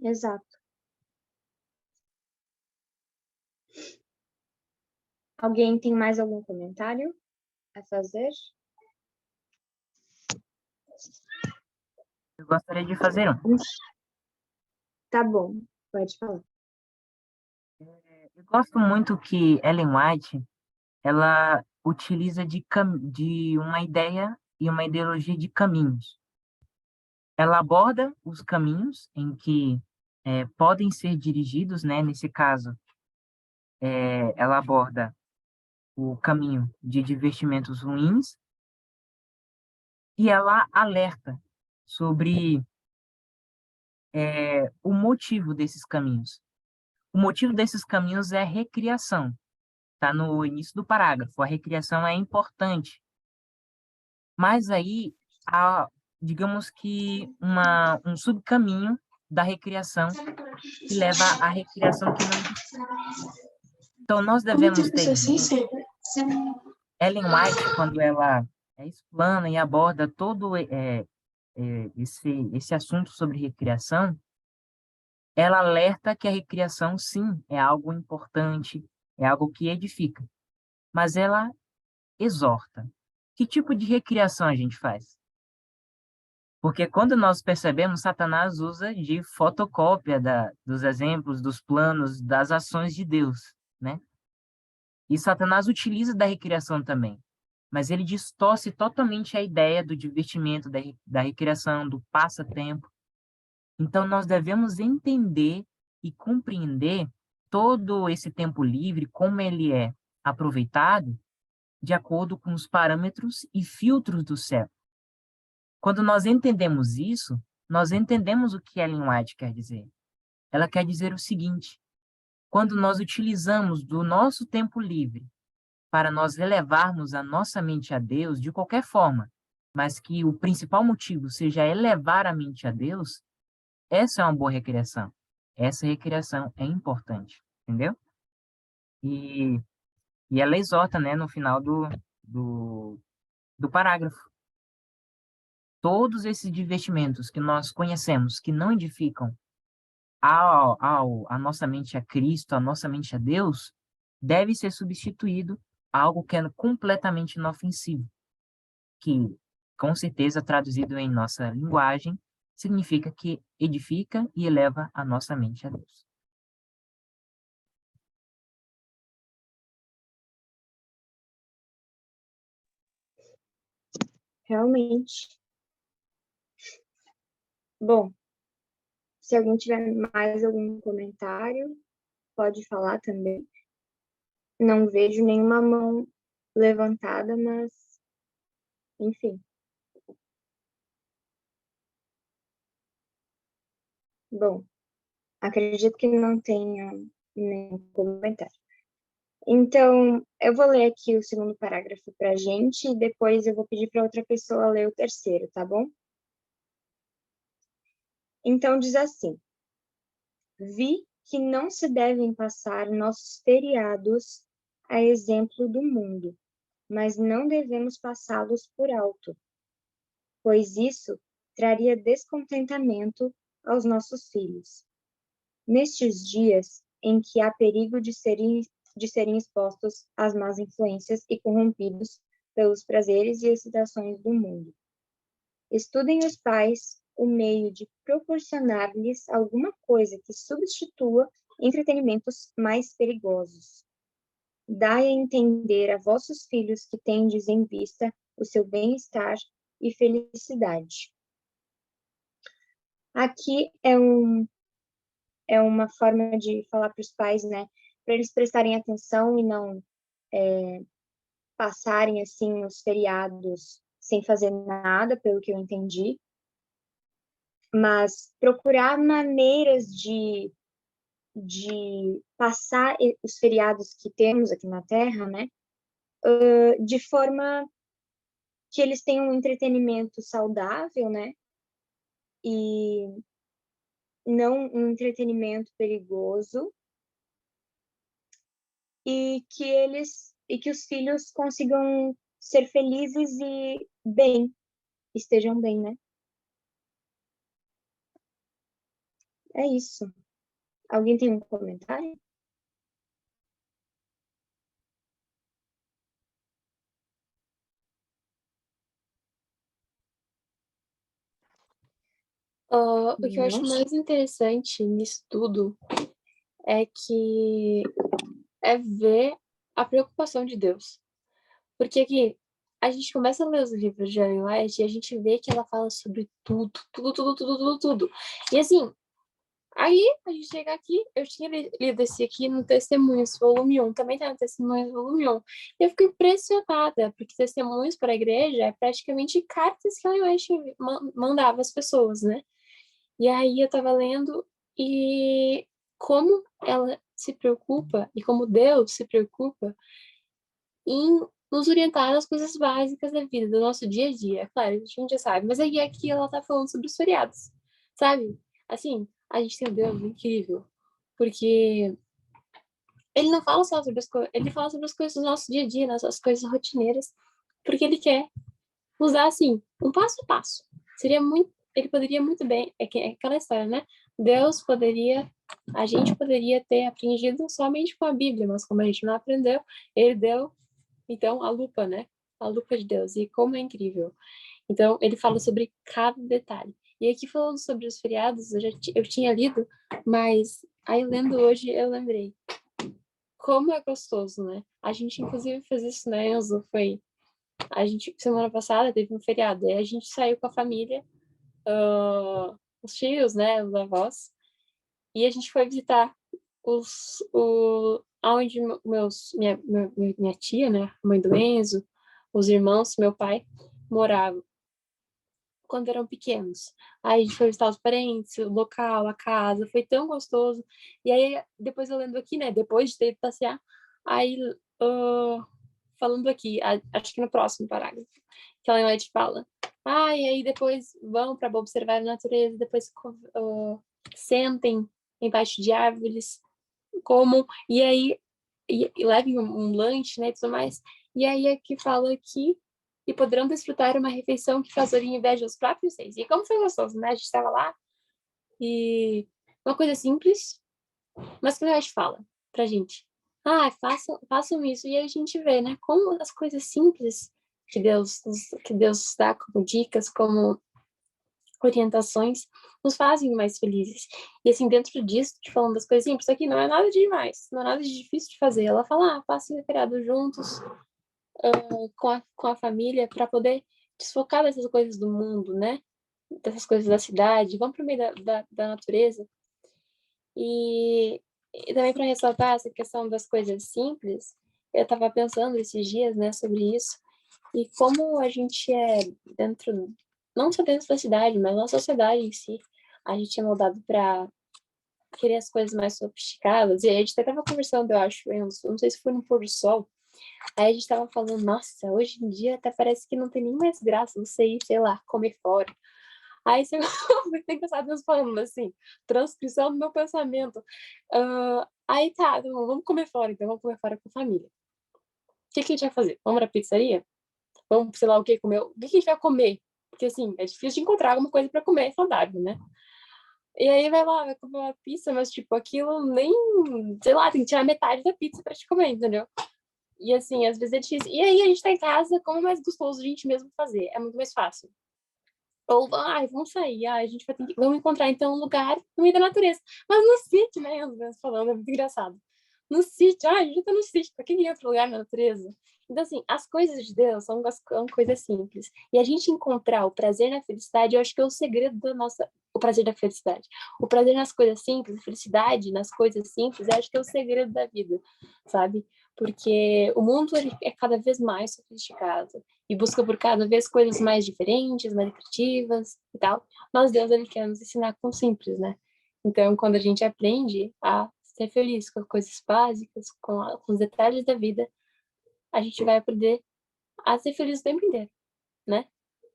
exato. Alguém tem mais algum comentário a fazer? Eu gostaria de fazer um. Tá bom, pode falar. Eu gosto muito que Ellen White, ela utiliza de uma ideia e uma ideologia de caminhos. Ela aborda os caminhos em que podem ser dirigidos, né? Nesse caso, ela aborda o caminho de divertimentos ruins e ela alerta sobre o motivo desses caminhos. O motivo desses caminhos é recriação. Está no início do parágrafo. A recriação é importante. Mas aí há, digamos que, um subcaminho da recriação que leva à recriação que não existe. Então, nós devemos ter em mente Ellen White, quando ela explana e aborda todo esse assunto sobre recriação, ela alerta que a recriação, sim, é algo importante, é algo que edifica, mas ela exorta. Que tipo de recriação a gente faz? Porque quando nós percebemos, Satanás usa de fotocópia dos exemplos, dos planos, das ações de Deus, né? E Satanás utiliza da recriação também, mas ele distorce totalmente a ideia do divertimento, da recriação, do passatempo. Então, nós devemos entender e compreender todo esse tempo livre, como ele é aproveitado, de acordo com os parâmetros e filtros do céu. Quando nós entendemos isso, nós entendemos o que Ellen White quer dizer. Ela quer dizer o seguinte: quando nós utilizamos do nosso tempo livre para nós elevarmos a nossa mente a Deus de qualquer forma, mas que o principal motivo seja elevar a mente a Deus, essa é uma boa recreação. Essa recreação é importante, entendeu? E, e ela exorta, né, no final do parágrafo. Todos esses divertimentos que nós conhecemos, que não edificam a nossa mente a Cristo, a nossa mente a Deus, deve ser substituído a algo que é completamente inofensivo, que, com certeza, traduzido em nossa linguagem, significa que edifica e eleva a nossa mente a Deus. Realmente. Bom, se alguém tiver mais algum comentário, pode falar também. Não vejo nenhuma mão levantada, mas, enfim. Bom, acredito que não tenha nenhum comentário. Então, eu vou ler aqui o segundo parágrafo para a gente e depois eu vou pedir para outra pessoa ler o terceiro, tá bom? Então, diz assim: vi que não se devem passar nossos feriados a exemplo do mundo, mas não devemos passá-los por alto, pois isso traria descontentamento aos nossos filhos. Nestes dias em que há perigo de serem expostos às más influências e corrompidos pelos prazeres e excitações do mundo. Estudem os pais o meio de proporcionar-lhes alguma coisa que substitua entretenimentos mais perigosos. Dai a entender a vossos filhos que tendes em vista o seu bem-estar e felicidade. Aqui é uma forma de falar para os pais, né, para eles prestarem atenção e não passarem assim os feriados sem fazer nada, pelo que eu entendi, mas procurar maneiras de passar os feriados que temos aqui na Terra, né, de forma que eles tenham um entretenimento saudável, né, e não um entretenimento perigoso, e que os filhos consigam ser felizes e bem, estejam bem, né? É isso. Alguém tem um comentário? O que eu acho Não. mais interessante nisso tudo é que é ver a preocupação de Deus. Porque aqui a gente começa a ler os livros de Ellen White e a gente vê que ela fala sobre tudo, tudo, tudo, tudo, tudo, tudo. E assim, aí a gente chega aqui, eu tinha lido esse aqui no Testemunhos, volume 1, também tá no Testemunhos, volume 1. E eu fico impressionada, porque Testemunhos para a igreja é praticamente cartas que a Ellen White mandava às pessoas, né? E aí eu tava lendo e como ela se preocupa e como Deus se preocupa em nos orientar nas coisas básicas da vida, do nosso dia a dia. Claro, a gente já sabe, mas aí aqui ela tá falando sobre os feriados, sabe? Assim, a gente tem um Deus incrível, porque ele não fala só sobre as coisas, ele fala sobre as coisas do nosso dia a dia, as coisas rotineiras, porque ele quer usar assim, um passo a passo. Seria muito, ele poderia muito bem, é aquela história, né? Deus poderia, a gente poderia ter aprendido somente com a Bíblia, mas como a gente não aprendeu, ele deu, então, a lupa, né? A lupa de Deus, e como é incrível. Então, ele fala sobre cada detalhe. E aqui falando sobre os feriados, eu tinha lido, mas aí lendo hoje eu lembrei. Como é gostoso, né? A gente inclusive fez isso, né, Enzo? A gente, semana passada, teve um feriado, aí a gente saiu com a família, os tios, né, os avós, e a gente foi visitar onde minha tia, né, a mãe do Enzo, os irmãos, meu pai, moravam quando eram pequenos. Aí a gente foi visitar os parentes, o local, a casa, foi tão gostoso. E aí, depois eu lendo aqui, né, depois de ter ido passear, aí, falando aqui, acho que no próximo parágrafo, que a Leonete fala, e aí depois vão para observar a natureza, depois sentem embaixo de árvores, comam, e aí e levem um lanche, né, e tudo mais. E aí é que fala aqui e poderão desfrutar uma refeição que fazoria inveja aos próprios seis. E como foi gostoso, né? A gente estava lá e uma coisa simples, mas que a gente fala pra gente. Façam isso. E aí a gente vê, né? Como as coisas simples que Deus dá como dicas, como orientações, nos fazem mais felizes. E assim, dentro disso, te falando das coisas simples, isso aqui não é nada de demais, não é nada de difícil de fazer. Ela fala, passem o feriado juntos, com a família, para poder desfocar dessas coisas do mundo, né? Dessas coisas da cidade, vão para o meio da natureza. E também para ressaltar essa questão das coisas simples, eu estava pensando esses dias, né, sobre isso, e como a gente é dentro, não só dentro da cidade, mas na sociedade em si, a gente é moldado para querer as coisas mais sofisticadas. E aí a gente até estava conversando, eu acho, eu não sei se foi no pôr do sol, aí a gente estava falando, nossa, hoje em dia até parece que não tem nem mais graça você ir, sei lá, comer fora. Aí você tem que pensar Deus falando assim, transcrição do meu pensamento. Aí tá, então, vamos comer fora, então vamos comer fora com a família. O que a gente vai fazer? Vamos pra pizzaria? Vamos, sei lá o que comer? O que a gente vai comer? Porque assim, é difícil de encontrar alguma coisa pra comer saudável, né? E aí vai lá, vai comer uma pizza, mas tipo, aquilo nem, sei lá, tem que tirar metade da pizza pra te comer, entendeu? E assim, às vezes é difícil. E aí a gente tá em casa, como é mais gostoso a gente mesmo fazer? É muito mais fácil. Ou, vamos sair, a gente vai ter que, vamos encontrar então um lugar no meio da natureza. Mas no sítio, né, as vezes falando, é muito engraçado. No sítio, a gente tá no sítio, pra que ir outro lugar na natureza? Então, assim, as coisas de Deus são coisas simples. E a gente encontrar o prazer na felicidade, eu acho que é o segredo da nossa. O prazer da felicidade. O prazer nas coisas simples, a felicidade nas coisas simples, eu acho que é o segredo da vida, sabe? Porque o mundo ele é cada vez mais sofisticado e busca por cada vez coisas mais diferentes, mais criativas e tal. Mas Deus, ele quer nos ensinar com o simples, né? Então, quando a gente aprende a ser feliz com as coisas básicas, com os detalhes da vida, a gente vai aprender a ser feliz o tempo inteiro, né?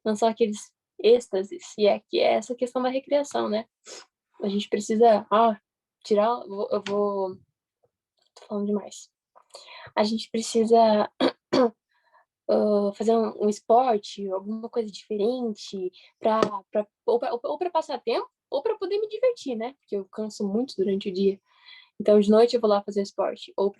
Não são aqueles êxtases. E é que é essa questão da recreação, né? A gente precisa, tirar, tô falando demais. A gente precisa fazer um esporte, alguma coisa diferente, ou para passar tempo, ou para poder me divertir, né? Porque eu canso muito durante o dia. Então, de noite eu vou lá fazer esporte, ou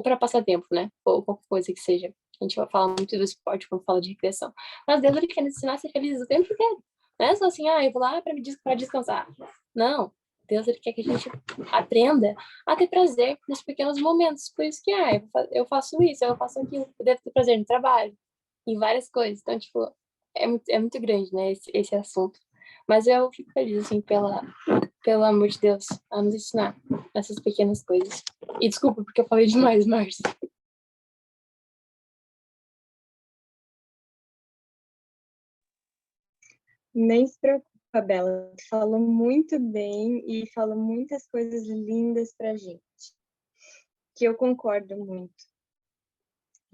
para passar tempo, né? Ou qualquer coisa que seja. A gente vai falar muito do esporte quando fala de recreação. Mas Deus, ele quer nos ensinar a ser feliz o tempo inteiro. Não é só assim, eu vou lá para descansar. Não. Deus, ele quer que a gente aprenda a ter prazer nos pequenos momentos. Por isso que, eu faço isso, eu faço aquilo. Eu devo ter prazer no trabalho, em várias coisas. Então, tipo, é muito grande, né, esse assunto. Mas eu fico feliz, assim, pelo amor de Deus, a nos ensinar essas pequenas coisas. E desculpa, porque eu falei demais, Márcia. Nem se preocupa, Bela. Tu falou muito bem e falou muitas coisas lindas pra gente, que eu concordo muito.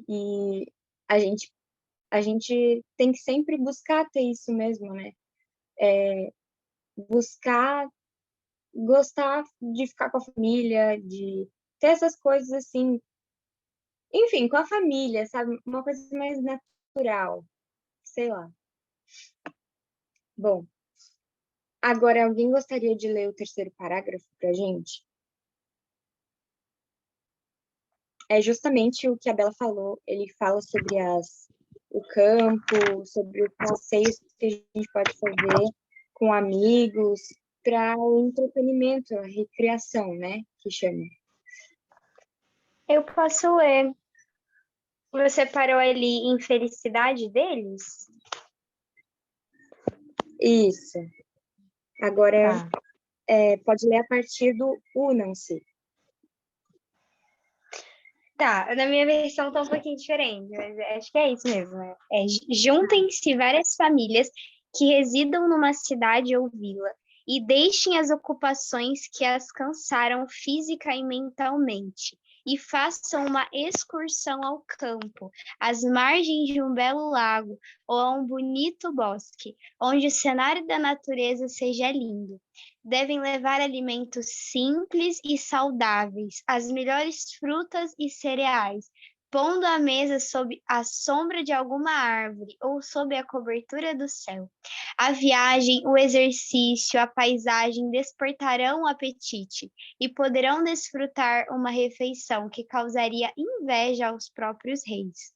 E a gente, a gente tem que sempre buscar ter isso mesmo, né? Buscar gostar de ficar com a família, de ter essas coisas assim, enfim, com a família, sabe? Uma coisa mais natural, sei lá. Bom, agora alguém gostaria de ler o terceiro parágrafo pra gente? É justamente o que a Bela falou. Ele fala sobre o campo, sobre os passeios que a gente pode fazer com amigos, para o entretenimento, a recreação, né? Que chama. Eu posso ler. Você parou ali em felicidade deles? Isso. Agora, Tá. pode ler a partir do unam-se. Tá, na minha versão tá um pouquinho diferente, mas acho que é isso mesmo. Juntem-se várias famílias que residam numa cidade ou vila e deixem as ocupações que as cansaram física e mentalmente e façam uma excursão ao campo, às margens de um belo lago ou a um bonito bosque, onde o cenário da natureza seja lindo. Devem levar alimentos simples e saudáveis, as melhores frutas e cereais, pondo a mesa sob a sombra de alguma árvore ou sob a cobertura do céu. A viagem, o exercício, a paisagem despertarão o apetite e poderão desfrutar uma refeição que causaria inveja aos próprios reis.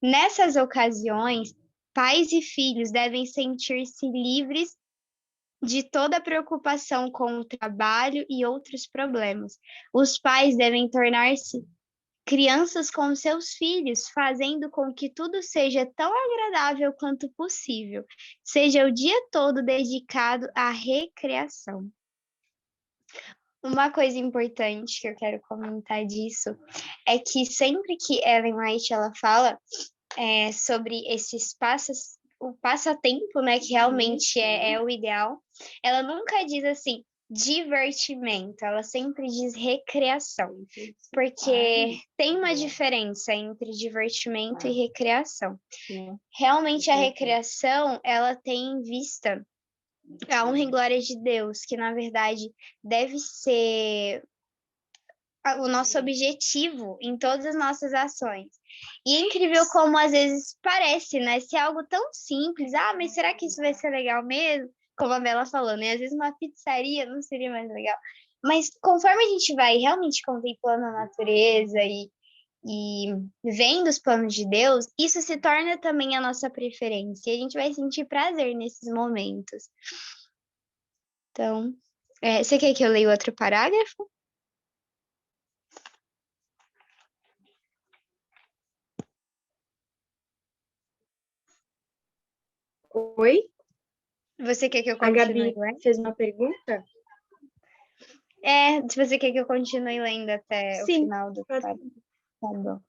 Nessas ocasiões, pais e filhos devem sentir-se livres de toda preocupação com o trabalho e outros problemas. Os pais devem tornar-se crianças com seus filhos, fazendo com que tudo seja tão agradável quanto possível, seja o dia todo dedicado à recreação. Uma coisa importante que eu quero comentar disso é que sempre que Ellen White ela fala sobre esses o passatempo, né, que realmente é o ideal, ela nunca diz assim, divertimento, ela sempre diz recreação, porque tem uma diferença entre divertimento e recreação. Realmente a recreação, ela tem em vista a honra e glória de Deus, que na verdade deve ser o nosso objetivo em todas as nossas ações. E é incrível como às vezes parece, né? Se é algo tão simples, mas será que isso vai ser legal mesmo? Como a Bela falou, né? Às vezes uma pizzaria não seria mais legal. Mas conforme a gente vai realmente contemplando a natureza e vendo os planos de Deus, isso se torna também a nossa preferência. E a gente vai sentir prazer nesses momentos. Então, você quer que eu leia outro parágrafo? Oi? Você quer que eu A continue Gabi lendo? fez uma pergunta? Se você quer que eu continue lendo até o Sim, final do pode. parágrafo. Tá bom.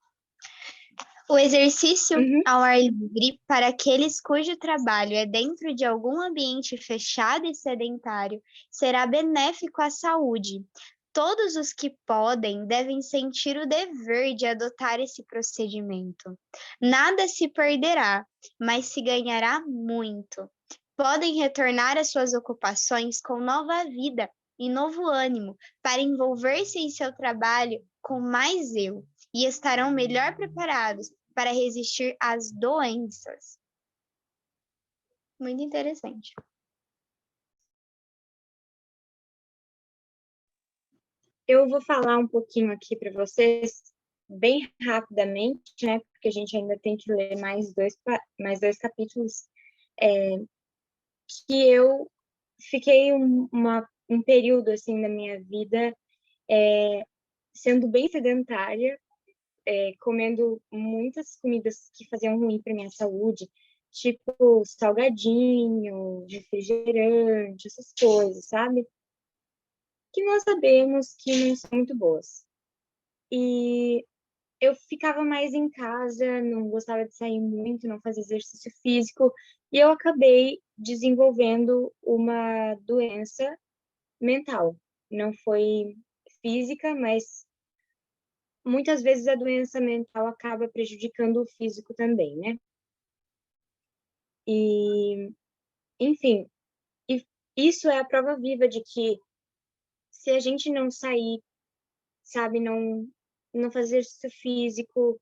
O exercício ao ar livre para aqueles cujo trabalho é dentro de algum ambiente fechado e sedentário será benéfico à saúde. Todos os que podem devem sentir o dever de adotar esse procedimento. Nada se perderá, mas se ganhará muito. Podem retornar às suas ocupações com nova vida e novo ânimo para envolver-se em seu trabalho com mais zelo e estarão melhor preparados para resistir às doenças. Muito interessante. Eu vou falar um pouquinho aqui para vocês, bem rapidamente, né? Porque a gente ainda tem que ler mais dois capítulos, que eu fiquei um período, assim, da minha vida sendo bem sedentária, comendo muitas comidas que faziam ruim para minha saúde, tipo salgadinho, refrigerante, essas coisas, sabe? Que nós sabemos que não são muito boas. E eu ficava mais em casa, não gostava de sair muito, não fazia exercício físico, e eu acabei desenvolvendo uma doença mental. Não foi física, mas muitas vezes a doença mental acaba prejudicando o físico também, né? E, enfim, isso é a prova viva de que se a gente não sair, sabe, não fazer exercício físico,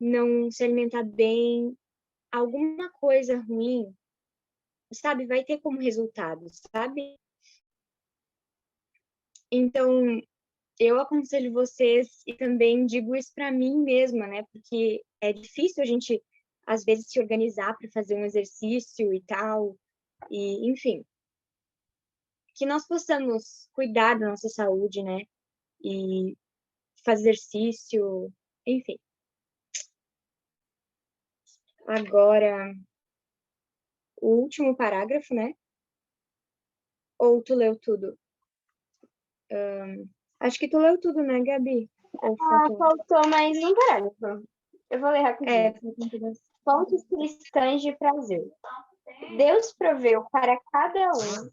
não se alimentar bem, alguma coisa ruim, sabe, vai ter como resultado, sabe? Então, eu aconselho vocês e também digo isso para mim mesma, né? Porque é difícil a gente às vezes se organizar para fazer um exercício e tal, e enfim, que nós possamos cuidar da nossa saúde, né? E fazer exercício, enfim. Agora, o último parágrafo, né? Ou tu leu tudo? Acho que tu leu tudo, né, Gabi? Ou faltou? Faltou mais um parágrafo. Eu vou ler rapidinho. Fontes cristãs de prazer. Deus proveu para cada um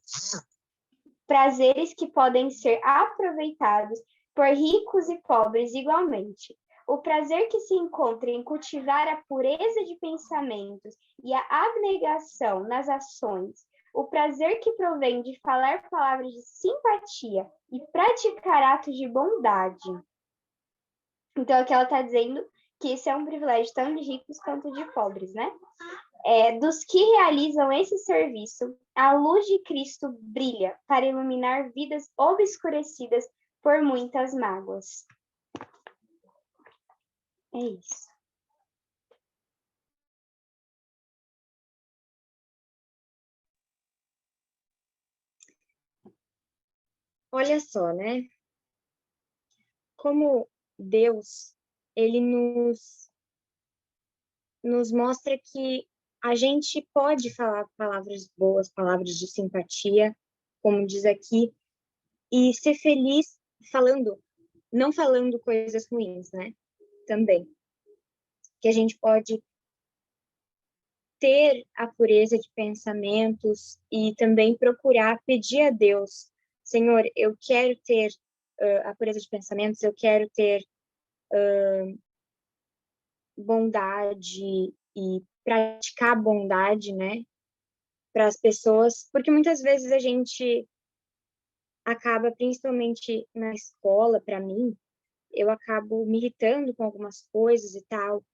prazeres que podem ser aproveitados por ricos e pobres igualmente. O prazer que se encontra em cultivar a pureza de pensamentos e a abnegação nas ações, o prazer que provém de falar palavras de simpatia e praticar atos de bondade. Então, aqui ela está dizendo que isso é um privilégio tanto de ricos quanto de pobres, né? Dos que realizam esse serviço, a luz de Cristo brilha para iluminar vidas obscurecidas por muitas mágoas. É isso. Olha só, né? Como Deus, ele nos mostra que a gente pode falar palavras boas, palavras de simpatia, como diz aqui, e ser feliz falando, não falando coisas ruins, né? Também. Que a gente pode ter a pureza de pensamentos e também procurar pedir a Deus, Senhor, eu quero ter a pureza de pensamentos, eu quero ter bondade e praticar a bondade, né, para as pessoas, porque muitas vezes a gente acaba, principalmente na escola, para mim, eu acabo me irritando com algumas coisas e tal,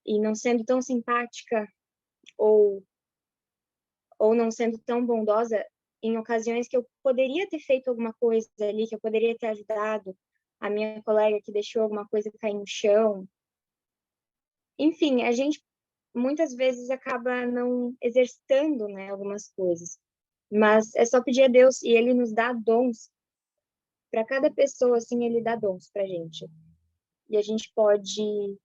e não sendo tão simpática ou não sendo tão bondosa em ocasiões que eu poderia ter feito alguma coisa ali, que eu poderia ter ajudado a minha colega que deixou alguma coisa cair no chão. Enfim, a gente muitas vezes acaba não exercitando, né, algumas coisas. Mas é só pedir a Deus e ele nos dá dons. Para cada pessoa, assim, ele dá dons pra gente. E a gente pode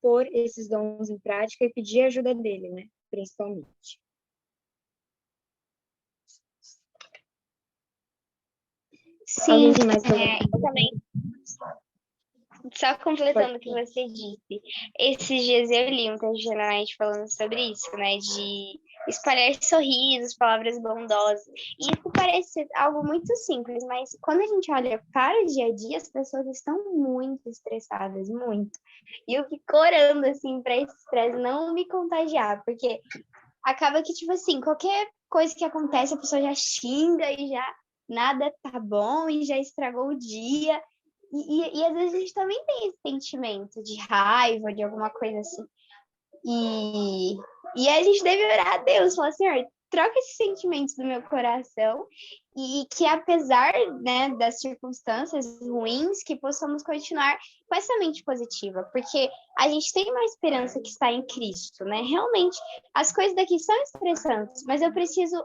pôr esses dons em prática e pedir a ajuda dele, né, principalmente. Sim, Alguém tem mais eu também. Só completando o que você disse, esses dias eu li um texto de Ellen falando sobre isso, né? De espalhar sorrisos, palavras bondosas. E isso parece ser algo muito simples, mas quando a gente olha para o dia a dia, as pessoas estão muito estressadas, muito. E eu fico orando, assim, para esse estresse não me contagiar, porque acaba que, tipo assim, qualquer coisa que acontece, a pessoa já xinga e já nada tá bom e já estragou o dia. E às vezes a gente também tem esse sentimento de raiva, de alguma coisa assim. E a gente deve orar a Deus, falar, Senhor, troca esses sentimentos do meu coração e que apesar, né, das circunstâncias ruins, que possamos continuar com essa mente positiva, porque a gente tem uma esperança que está em Cristo, né? Realmente, as coisas daqui são estressantes, mas eu preciso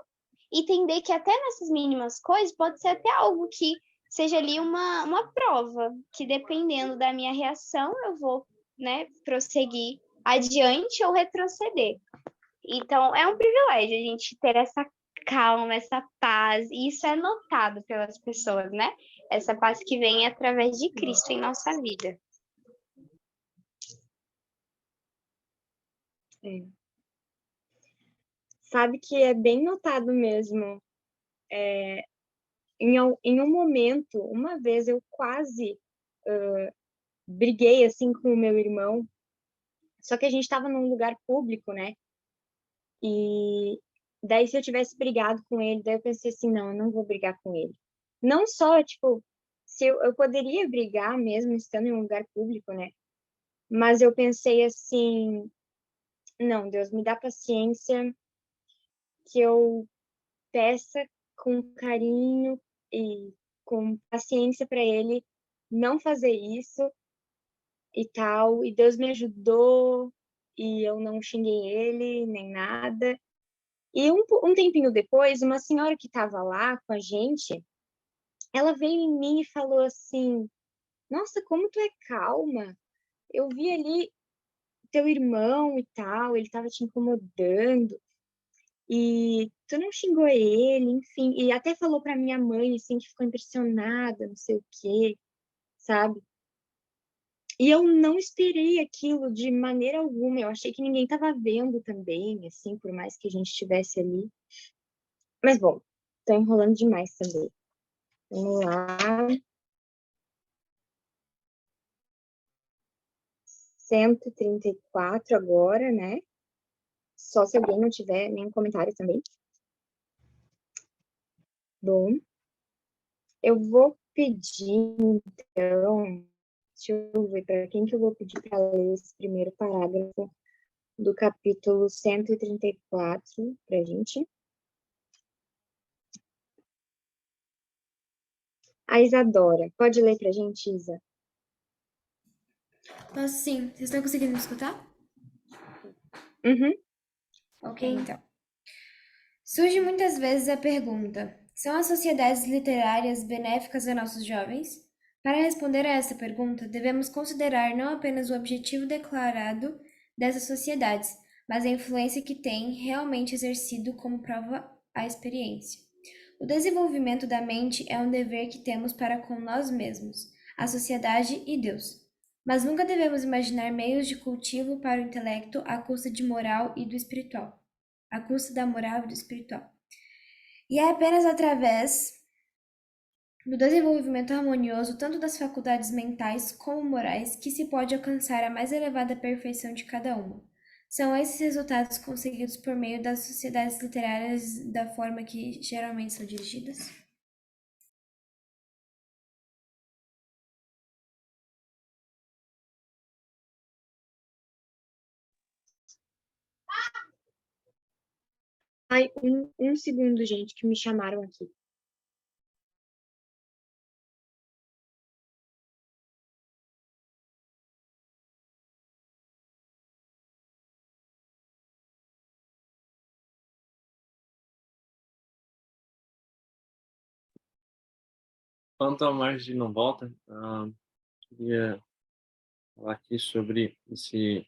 entender que até nessas mínimas coisas pode ser até algo que seja ali uma prova, que dependendo da minha reação, eu vou, né, prosseguir adiante ou retroceder. Então, é um privilégio a gente ter essa calma, essa paz, e isso é notado pelas pessoas, né? Essa paz que vem através de Cristo em nossa vida. É. Sabe que é bem notado mesmo. Em um momento, uma vez eu quase briguei assim com o meu irmão, só que a gente estava num lugar público, né? E daí se eu tivesse brigado com ele, daí eu pensei assim, não, eu não vou brigar com ele. Não só, tipo, se eu poderia brigar mesmo estando em um lugar público, né? Mas eu pensei assim, não, Deus, me dá paciência que eu peça com carinho e com paciência para ele não fazer isso e tal. E Deus me ajudou e eu não xinguei ele nem nada. E um tempinho depois, uma senhora que estava lá com a gente, ela veio em mim e falou assim: Nossa, como tu é calma. Eu vi ali teu irmão e tal, ele estava te incomodando. E tu não xingou ele, enfim. E até falou pra minha mãe, assim, que ficou impressionada, não sei o quê, sabe? E eu não esperei aquilo de maneira alguma. Eu achei que ninguém estava vendo também, assim, por mais que a gente estivesse ali. Mas, bom, tô enrolando demais também. Vamos lá. 134 agora, né? Só se alguém não tiver nenhum comentário também. Bom, eu vou pedir, então, deixa eu ver para quem que eu vou pedir para ler esse primeiro parágrafo do capítulo 134 para a gente. A Isadora. Pode ler para a gente, Isa? Posso sim. Vocês estão conseguindo me escutar? Uhum. Ok, então. Surge muitas vezes a pergunta: são as sociedades literárias benéficas a nossos jovens? Para responder a essa pergunta, devemos considerar não apenas o objetivo declarado dessas sociedades, mas a influência que têm realmente exercido, como prova a experiência. O desenvolvimento da mente é um dever que temos para com nós mesmos, a sociedade e Deus. Mas nunca devemos imaginar meios de cultivo para o intelecto à custa de moral e do espiritual, à custa da moral e do espiritual. E é apenas através do desenvolvimento harmonioso tanto das faculdades mentais como morais que se pode alcançar a mais elevada perfeição de cada uma. São esses resultados conseguidos por meio das sociedades literárias da forma que geralmente são dirigidas? Ai, um segundo, gente, que me chamaram aqui. Quanto ao Mar de Não Volta, queria falar aqui sobre esse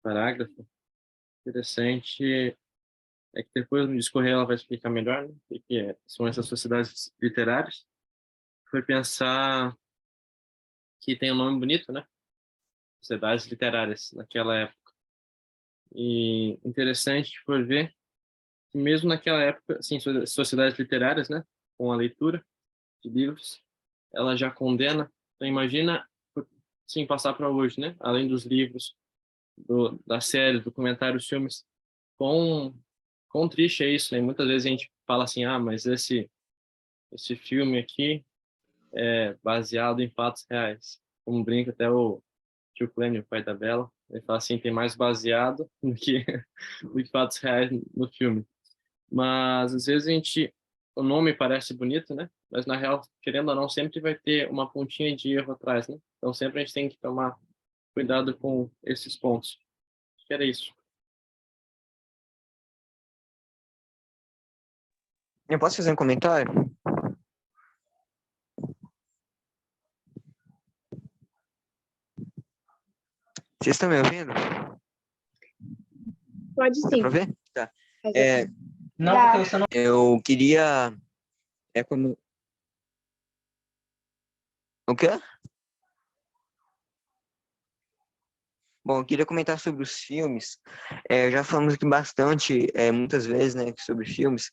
parágrafo. Interessante é que depois no discorrer ela vai explicar melhor, né, o que são essas sociedades literárias. Foi pensar que tem um nome bonito, né? Sociedades literárias naquela época. E interessante foi ver que mesmo naquela época, assim, sociedades literárias, né, com a leitura de livros, ela já condena. Então imagina, sim, passar para hoje, né? Além dos livros, da série, documentários, filmes, quão, quão triste é isso, né? Muitas vezes a gente fala assim, mas esse filme aqui é baseado em fatos reais. Como brinca até o tio Clênio, o pai da Bela, ele fala assim, tem mais baseado do que fatos reais no filme. Mas às vezes o nome parece bonito, né? Mas na real, querendo ou não, sempre vai ter uma pontinha de erro atrás, né? Então sempre a gente tem que tomar cuidado com esses pontos. Acho que era isso. Eu posso fazer um comentário? Vocês estão me ouvindo? Pode Dá sim. pra ver? Tá. Faz É, assim. Não, Dá. porque você não. eu queria... como... O quê? Bom, eu queria comentar sobre os filmes. Já falamos aqui bastante, muitas vezes, né, sobre filmes.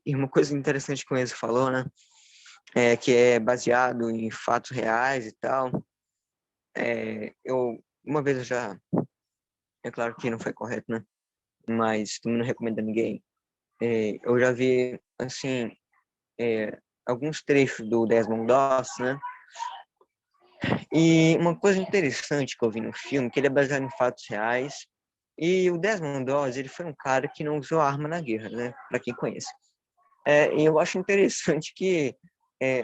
E uma coisa interessante que o Enzo falou, né, que é baseado em fatos reais e tal. Uma vez eu já... É claro que não foi correto, né? Mas também não recomendo a ninguém. Eu já vi, assim, alguns trechos do Desmond Doss, né? E uma coisa interessante que eu vi no filme, que ele é baseado em fatos reais. E o Desmond Doss, ele foi um cara que não usou arma na guerra, né? Para quem conhece. E eu acho interessante que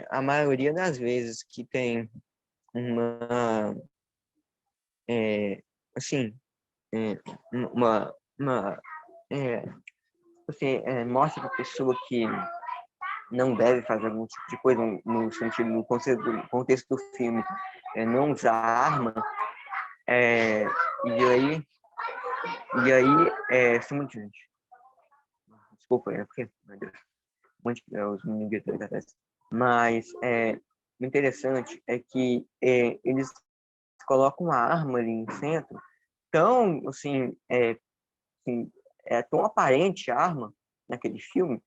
a maioria das vezes que tem uma, assim, uma você mostra para a pessoa que não deve fazer algum tipo de coisa no sentido, no contexto do filme, não usar arma, é, são muito gente. Desculpa, porque, meu Deus, os meninos gritando atrás. Mas o interessante é que eles colocam a arma ali no centro, tão, assim, assim, é tão aparente a arma naquele filme,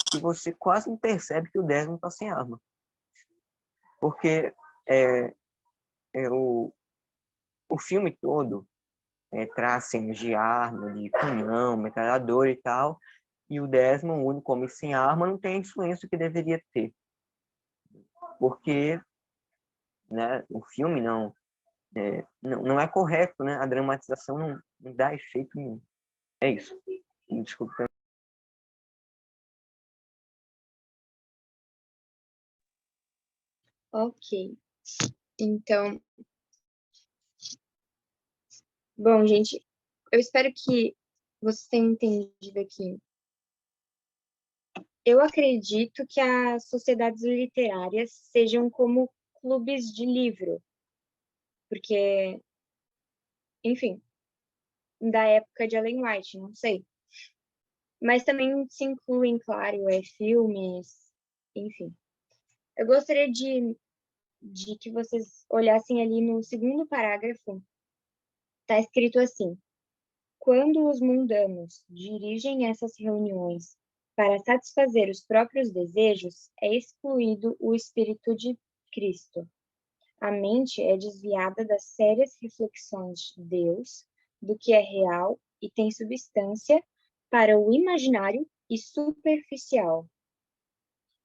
que você quase não percebe que o Desmond está sem arma. Porque é, o filme todo traz cenas de arma, de canhão, metralhadora e tal, e o Desmond, o único homem sem arma, não tem a influência que deveria ter. Porque, né, o filme não é correto, né? A dramatização não dá efeito nenhum. É isso. Desculpa. Ok. Então, bom, gente, eu espero que vocês tenham entendido aqui. Eu acredito que as sociedades literárias sejam como clubes de livro, porque, enfim, da época de Ellen White, não sei. Mas também se incluem, claro, filmes, enfim. Eu gostaria de que vocês olhassem ali no segundo parágrafo, está escrito assim: quando os mundanos dirigem essas reuniões para satisfazer os próprios desejos, é excluído o Espírito de Cristo. A mente é desviada das sérias reflexões de Deus, do que é real e tem substância, para o imaginário e superficial.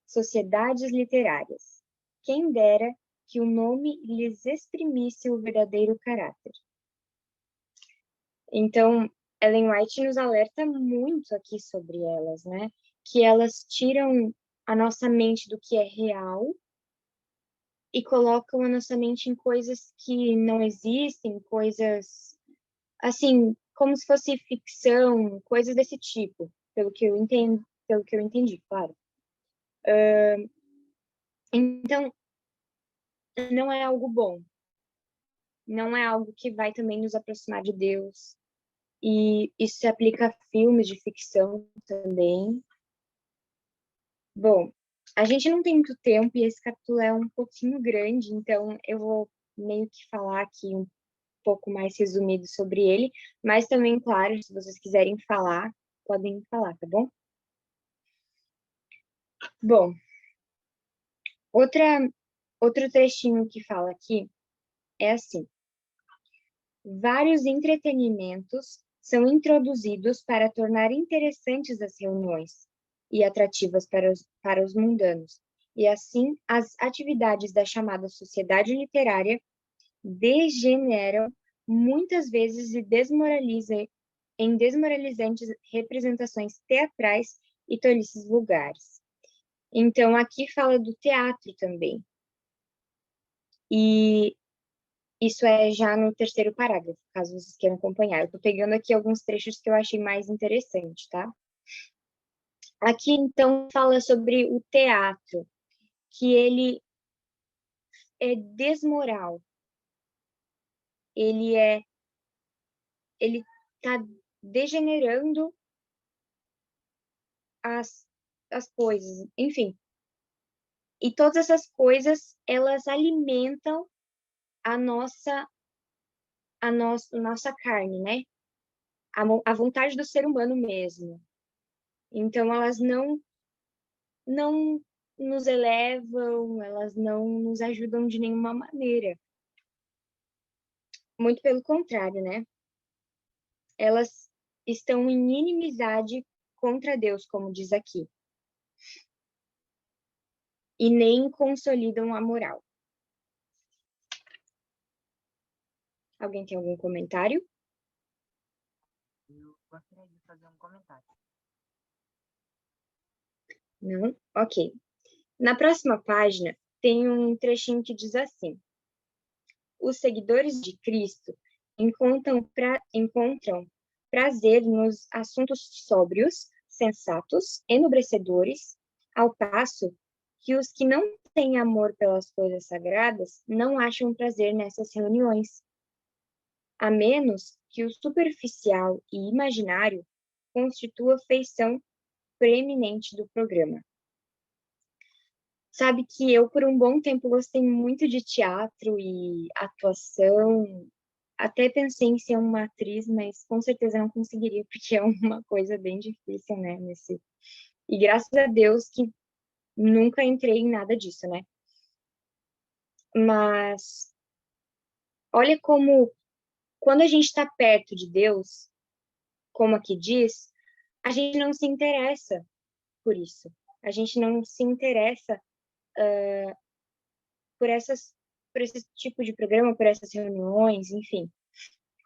Sociedades literárias. Quem dera que o nome lhes exprimisse o verdadeiro caráter. Então, Ellen White nos alerta muito aqui sobre elas, né? Que elas tiram a nossa mente do que é real e colocam a nossa mente em coisas que não existem, coisas assim, como se fosse ficção, coisas desse tipo, pelo que eu entendo, pelo que eu entendi, claro. Então, não é algo bom. Não é algo que vai também nos aproximar de Deus. E isso se aplica a filmes de ficção também. Bom, a gente não tem muito tempo e esse capítulo é um pouquinho grande, então eu vou meio que falar aqui um pouco mais resumido sobre ele, mas também, claro, se vocês quiserem falar, podem falar, tá bom? Bom, outro trechinho que fala aqui é assim: vários entretenimentos são introduzidos para tornar interessantes as reuniões e atrativas para os mundanos, e assim as atividades da chamada sociedade literária degeneram muitas vezes e desmoralizam em desmoralizantes representações teatrais e tolices vulgares. Então, aqui fala do teatro também. E isso é já no terceiro parágrafo, caso vocês queiram acompanhar. Eu estou pegando aqui alguns trechos que eu achei mais interessante, tá? Aqui, então, fala sobre o teatro, que ele é desmoral. Ele está degenerando as coisas, enfim. E todas essas coisas, elas alimentam a nossa carne, né? A vontade do ser humano mesmo. Então, elas não nos elevam, elas não nos ajudam de nenhuma maneira. Muito pelo contrário, né? Elas estão em inimizade contra Deus, como diz aqui. E nem consolidam a moral. Alguém tem algum comentário? Eu gostaria de fazer um comentário. Não? Ok. Na próxima página, tem um trechinho que diz assim: os seguidores de Cristo encontram prazer nos assuntos sóbrios, sensatos, enobrecedores, ao passo que os que não têm amor pelas coisas sagradas não acham prazer nessas reuniões, a menos que o superficial e imaginário constitua feição preeminente do programa. Sabe que eu, por um bom tempo, gostei muito de teatro e atuação. Até pensei em ser uma atriz, mas com certeza não conseguiria, porque é uma coisa bem difícil, né? E graças a Deus que nunca entrei em nada disso, né? Mas olha como, quando a gente está perto de Deus, como aqui diz, a gente não se interessa por isso. A gente não se interessa por esse tipo de programa, por essas reuniões, enfim,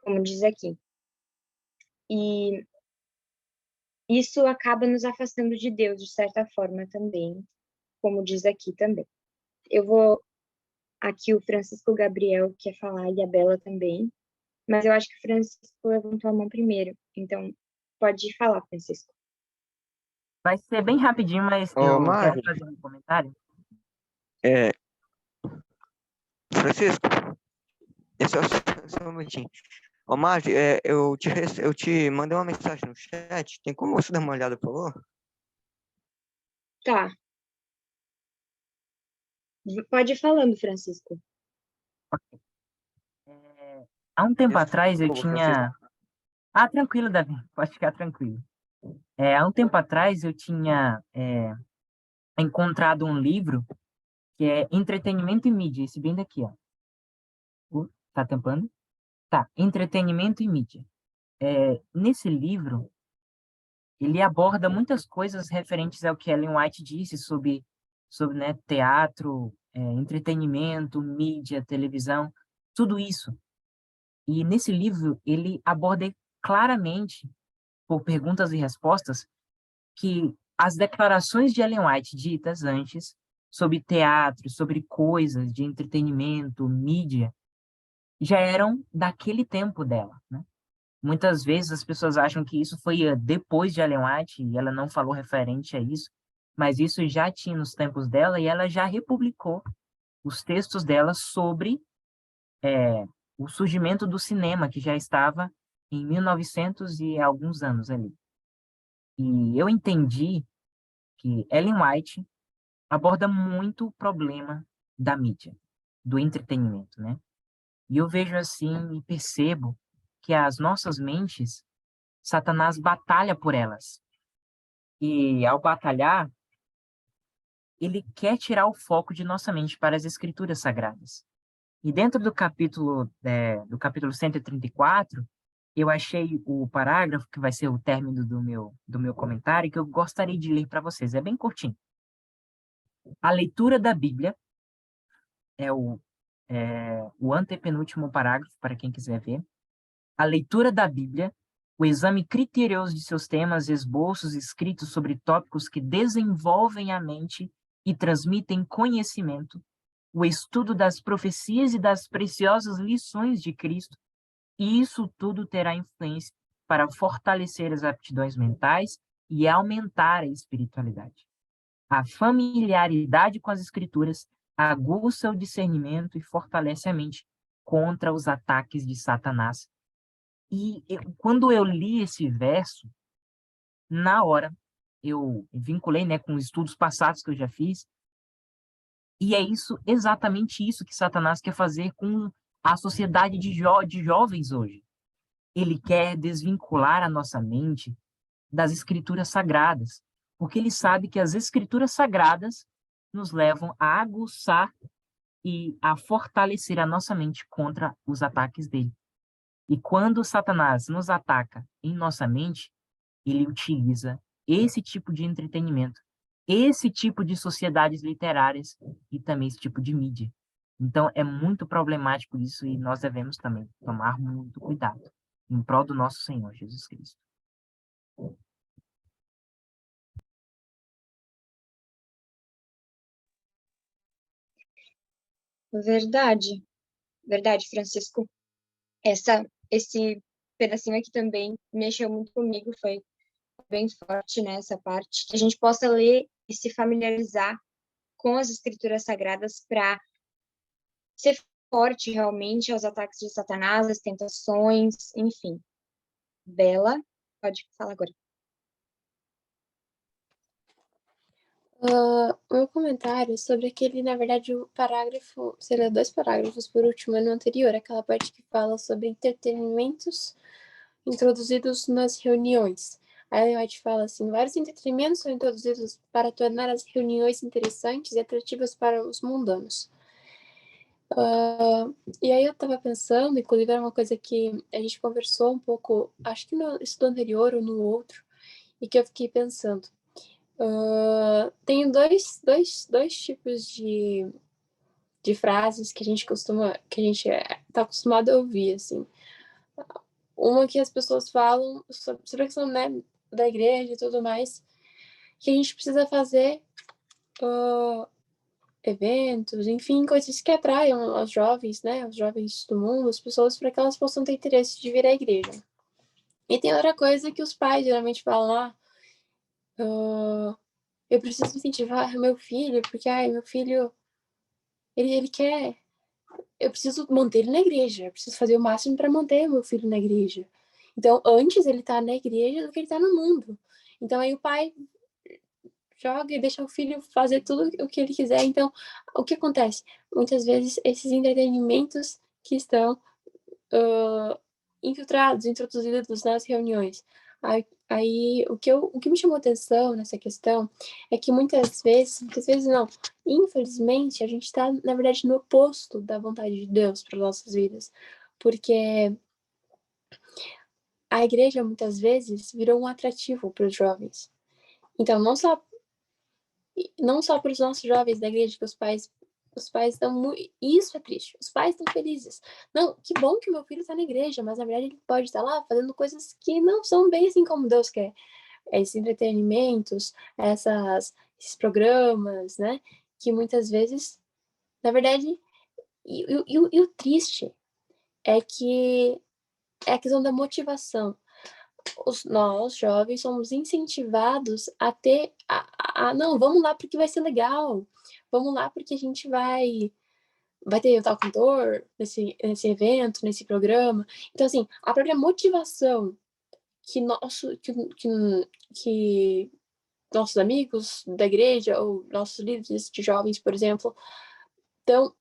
como diz aqui. E isso acaba nos afastando de Deus, de certa forma, também, como diz aqui também. Eu vou... Aqui o Francisco Gabriel quer falar e a Bela também, mas eu acho que o Francisco levantou a mão primeiro, então pode falar, Francisco. Vai ser bem rapidinho, mas Ô, eu quero Mari, fazer um comentário. é, Francisco, só um minutinho. Ô, Mari, eu te mandei uma mensagem no chat. Tem como você dar uma olhada, por favor? Tá. Pode ir falando, Francisco. Há um tempo atrás eu Desculpa, Francisco. tinha... Ah, tranquilo, Davi, pode ficar tranquilo. Há um tempo atrás eu tinha encontrado um livro que é Entretenimento e Mídia, esse bem daqui, ó. Tá tampando? Tá, Entretenimento e Mídia. Nesse livro, ele aborda muitas coisas referentes ao que Ellen White disse sobre né, teatro, entretenimento, mídia, televisão, tudo isso. E nesse livro, ele aborda claramente, por perguntas e respostas, que as declarações de Ellen White ditas antes sobre teatro, sobre coisas de entretenimento, mídia, já eram daquele tempo dela, né? Muitas vezes as pessoas acham que isso foi depois de Ellen White e ela não falou referente a isso, mas isso já tinha nos tempos dela e ela já republicou os textos dela sobre o surgimento do cinema, que já estava em 1900 e alguns anos ali. E eu entendi que Ellen White aborda muito o problema da mídia, do entretenimento, né? E eu vejo assim e percebo que as nossas mentes, Satanás batalha por elas. E ao batalhar, ele quer tirar o foco de nossa mente para as escrituras sagradas. E dentro do capítulo 134, eu achei o parágrafo, que vai ser o término do meu comentário, que eu gostaria de ler para vocês. É bem curtinho. A leitura da Bíblia é o antepenúltimo parágrafo, para quem quiser ver. A leitura da Bíblia O exame criterioso de seus temas, esboços escritos sobre tópicos que desenvolvem a mente e transmitem conhecimento, o estudo das profecias e das preciosas lições de Cristo, e isso tudo terá influência para fortalecer as aptidões mentais e aumentar a espiritualidade. A familiaridade com as Escrituras aguça o discernimento e fortalece a mente contra os ataques de Satanás. E quando eu li esse verso, na hora, eu vinculei, né, com os estudos passados que eu já fiz, e é isso, exatamente isso que Satanás quer fazer com a sociedade de jovens hoje. Ele quer desvincular a nossa mente das escrituras sagradas, porque ele sabe que as escrituras sagradas nos levam a aguçar e a fortalecer a nossa mente contra os ataques dele. E quando Satanás nos ataca em nossa mente, ele utiliza esse tipo de entretenimento, esse tipo de sociedades literárias e também esse tipo de mídia. Então, é muito problemático isso e nós devemos também tomar muito cuidado em prol do nosso Senhor Jesus Cristo. Verdade, verdade, Francisco. Esse pedacinho aqui também mexeu muito comigo, foi bem forte, né, essa parte. Que a gente possa ler e se familiarizar com as escrituras sagradas para ser forte realmente aos ataques de Satanás, às tentações, enfim. Bela, pode falar agora. O meu comentário sobre aquele, na verdade, o parágrafo, seria 2 parágrafos por último, é no anterior, aquela parte que fala sobre entretenimentos introduzidos nas reuniões. Aí a White fala assim: vários entretenimentos são introduzidos para tornar as reuniões interessantes e atrativas para os mundanos. E aí eu tava pensando, inclusive era uma coisa que a gente conversou um pouco, acho que no estudo anterior ou no outro, e que eu fiquei pensando. Tem dois tipos de frases que a gente tá acostumado a ouvir, assim. Uma que as pessoas falam sobre a questão, né, da igreja e tudo mais, que a gente precisa fazer eventos, enfim, coisas que atraiam os jovens, né, os jovens do mundo, as pessoas, para que elas possam ter interesse de vir à igreja. E tem outra coisa que os pais geralmente falam, eu preciso incentivar meu filho, porque, meu filho, ele quer, eu preciso manter ele na igreja, eu preciso fazer o máximo para manter meu filho na igreja. Então, antes ele tá na igreja do que ele tá no mundo. Então, aí o pai joga e deixa o filho fazer tudo o que ele quiser. Então, o que acontece? Muitas vezes, esses entretenimentos que estão infiltrados, introduzidos nas reuniões. Aí o que me chamou atenção nessa questão é que muitas vezes não, infelizmente, a gente está, na verdade, no oposto da vontade de Deus para nossas vidas. Porque a igreja, muitas vezes, virou um atrativo para os jovens. Então, não só para os nossos jovens da igreja, que os pais estão muito. Isso é triste. Os pais estão felizes. Não, que bom que meu filho está na igreja, mas na verdade ele pode estar lá fazendo coisas que não são bem assim como Deus quer. Esses entretenimentos, esses programas, né? Que muitas vezes, na verdade. E o triste é que é a questão da motivação. Nós, jovens, somos incentivados a ter. Não, vamos lá porque vai ser legal. Vamos lá porque a gente vai ter tal cantor nesse evento, nesse programa. Então, assim, a própria motivação que nossos amigos da igreja ou nossos líderes de jovens, por exemplo, estão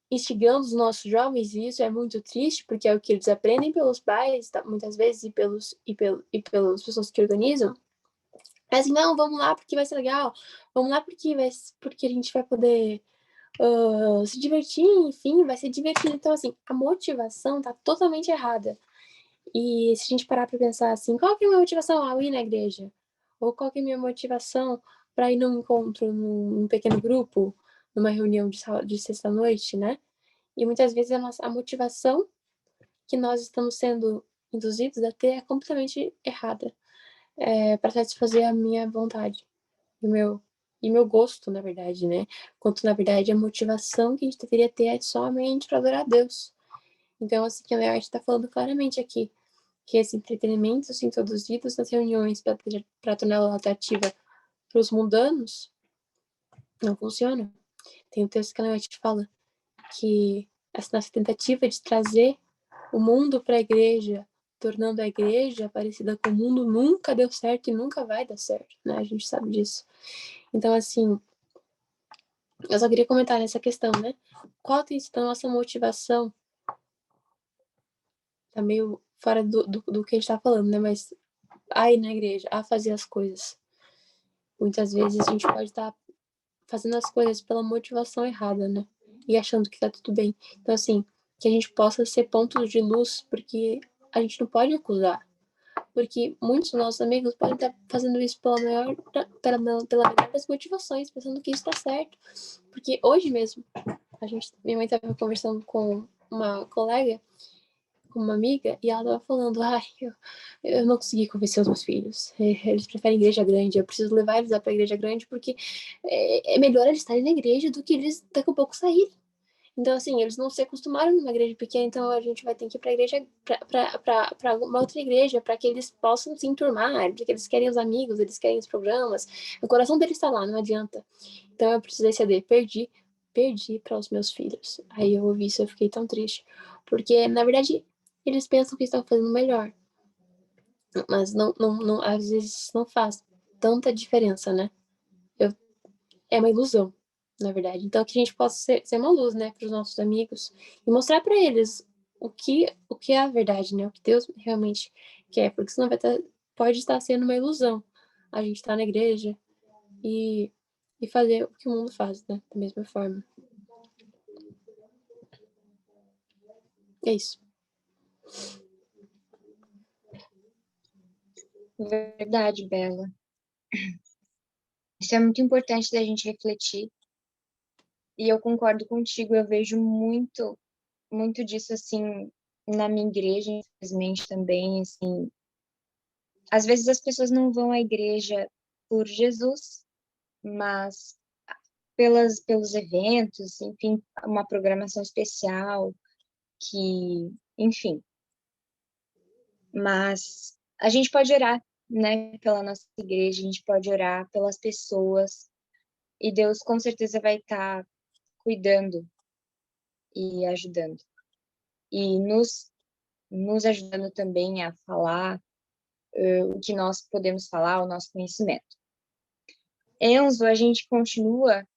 instigando os nossos jovens, e isso é muito triste, porque é o que eles aprendem pelos pais, muitas vezes, e pelas pessoas que organizam. É assim, não, vamos lá porque vai ser legal, vamos lá porque a gente vai poder se divertir, enfim, vai ser divertido. Então, assim, a motivação tá totalmente errada. E se a gente parar para pensar assim, qual que é a minha motivação ao ir na igreja? Ou qual que é a minha motivação para ir num encontro, num pequeno grupo, numa reunião de sexta-noite, né? E muitas vezes a motivação que nós estamos sendo induzidos a ter é completamente errada, para satisfazer a minha vontade, e meu gosto, na verdade, né? Quanto, na verdade, a motivação que a gente deveria ter é somente para adorar a Deus. Então, assim, que a Learte está falando claramente aqui, que esses entretenimentos introduzidos nas reuniões para torná-la atrativa para os mundanos não funciona. Tem um texto que a Learte fala que essa nossa tentativa de trazer o mundo para a igreja, tornando a igreja parecida com o mundo, nunca deu certo e nunca vai dar certo, né? A gente sabe disso. Então, assim, eu só queria comentar nessa questão, né? Qual tem sido a nossa motivação? Tá meio fora do que a gente tá falando, né? Mas a ir na igreja, a fazer as coisas. Muitas vezes a gente pode estar fazendo as coisas pela motivação errada, né? E achando que tá tudo bem. Então, assim, que a gente possa ser pontos de luz, porque a gente não pode acusar. Porque muitos dos nossos amigos podem estar fazendo isso pela melhor das motivações, pensando que isso está certo. Porque hoje mesmo, minha mãe estava conversando com uma colega, com uma amiga, e ela estava falando, eu não consegui convencer os meus filhos. Eles preferem igreja grande, eu preciso levar eles para a igreja grande, porque é melhor eles estarem na igreja do que eles daqui a pouco saírem. Então, assim, eles não se acostumaram numa igreja pequena, então a gente vai ter que ir para a igreja, para uma outra igreja, para que eles possam se enturmar, porque eles querem os amigos, eles querem os programas. O coração deles está lá, não adianta. Então eu precisei ceder, perdi para os meus filhos. Aí eu ouvi isso, eu fiquei tão triste, porque na verdade eles pensam que estão fazendo melhor, mas não, às vezes não faz tanta diferença, né? É uma ilusão, na verdade. Então, que a gente possa ser uma luz, né, para os nossos amigos e mostrar para eles o que é a verdade, né, o que Deus realmente quer, porque senão pode estar sendo uma ilusão a gente estar na igreja e, e fazer o que o mundo faz, né, da mesma forma. É isso. Verdade, Bela. Isso é muito importante da gente refletir. E eu concordo contigo, eu vejo muito, muito disso, assim, na minha igreja, infelizmente, também, assim. Às vezes as pessoas não vão à igreja por Jesus, mas pelos eventos, enfim, uma programação especial, que, enfim. Mas a gente pode orar, né, pela nossa igreja, a gente pode orar pelas pessoas, e Deus com certeza vai estar cuidando e ajudando. E nos ajudando também a falar o que nós podemos falar, o nosso conhecimento. Enzo, a gente continua.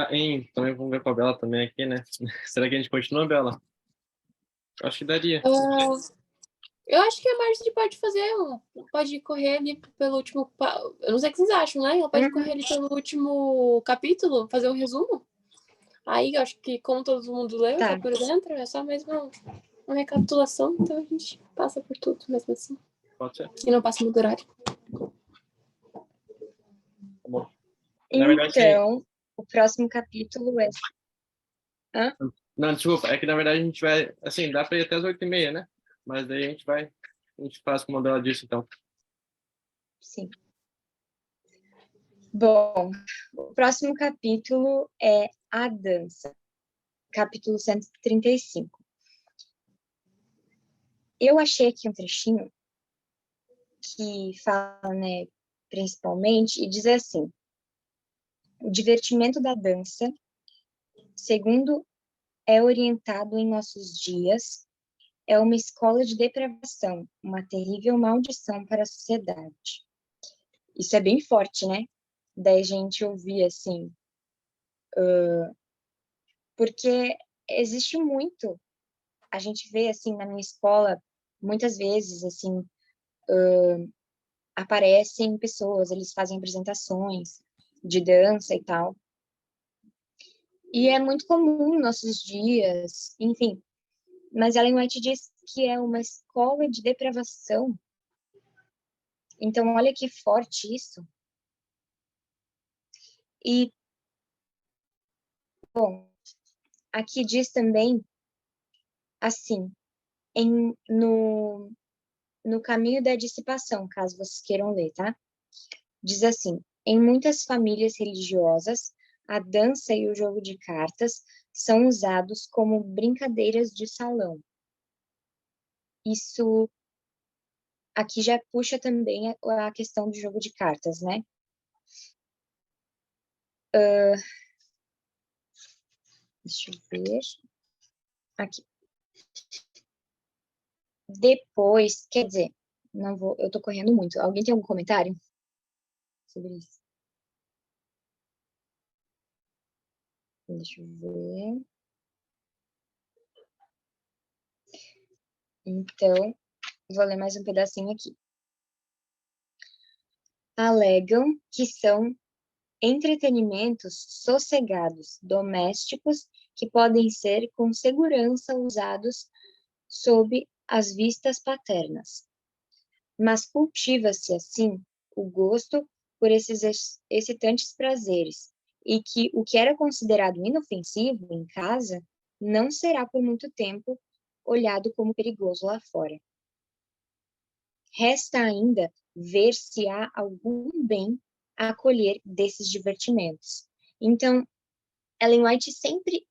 Também vamos ver com a Bela também aqui, né? Será que a gente continua, Bela? Acho que daria. Eu acho que a Marcia pode correr ali pelo último. Eu não sei o que vocês acham, né? Ela pode correr ali pelo último capítulo, fazer um resumo. Aí eu acho que, como todo mundo leu, tá por dentro, é só mais uma recapitulação, então a gente passa por tudo mesmo assim. Pode ser. E não passa muito horário. Tá bom. Na verdade, Então, o próximo capítulo é. Hã? Não, desculpa, é que na verdade a gente vai, assim, dá para ir até as 8h30, né? Mas daí a gente faz como a Bela disse, então. Sim. Bom, o próximo capítulo é a dança, capítulo 135. Eu achei aqui um trechinho que fala, né, principalmente, e diz assim: o divertimento da dança, segundo é orientado em nossos dias, é uma escola de depravação, uma terrível maldição para a sociedade. Isso é bem forte, né? Da gente ouvir assim, porque existe muito. A gente vê assim na minha escola muitas vezes assim aparecem pessoas, eles fazem apresentações de dança e tal. E é muito comum nos nossos dias, enfim. Mas Ellen White diz que é uma escola de depravação. Então, olha que forte isso. E, bom, aqui diz também assim, no caminho da dissipação, caso vocês queiram ler, tá? Diz assim: em muitas famílias religiosas, a dança e o jogo de cartas são usados como brincadeiras de salão. Isso aqui já puxa também a questão do jogo de cartas, né? Deixa eu ver. Aqui. Depois, quer dizer, não vou, eu tô correndo muito. Alguém tem algum comentário sobre isso? Deixa eu ver. Então, vou ler mais um pedacinho aqui. Alegam que são entretenimentos sossegados, domésticos, que podem ser com segurança usados sob as vistas paternas. Mas cultiva-se, assim, o gosto por esses excitantes prazeres, e que o que era considerado inofensivo em casa não será por muito tempo olhado como perigoso lá fora. Resta ainda ver se há algum bem a colher desses divertimentos. Então, Ellen White sempre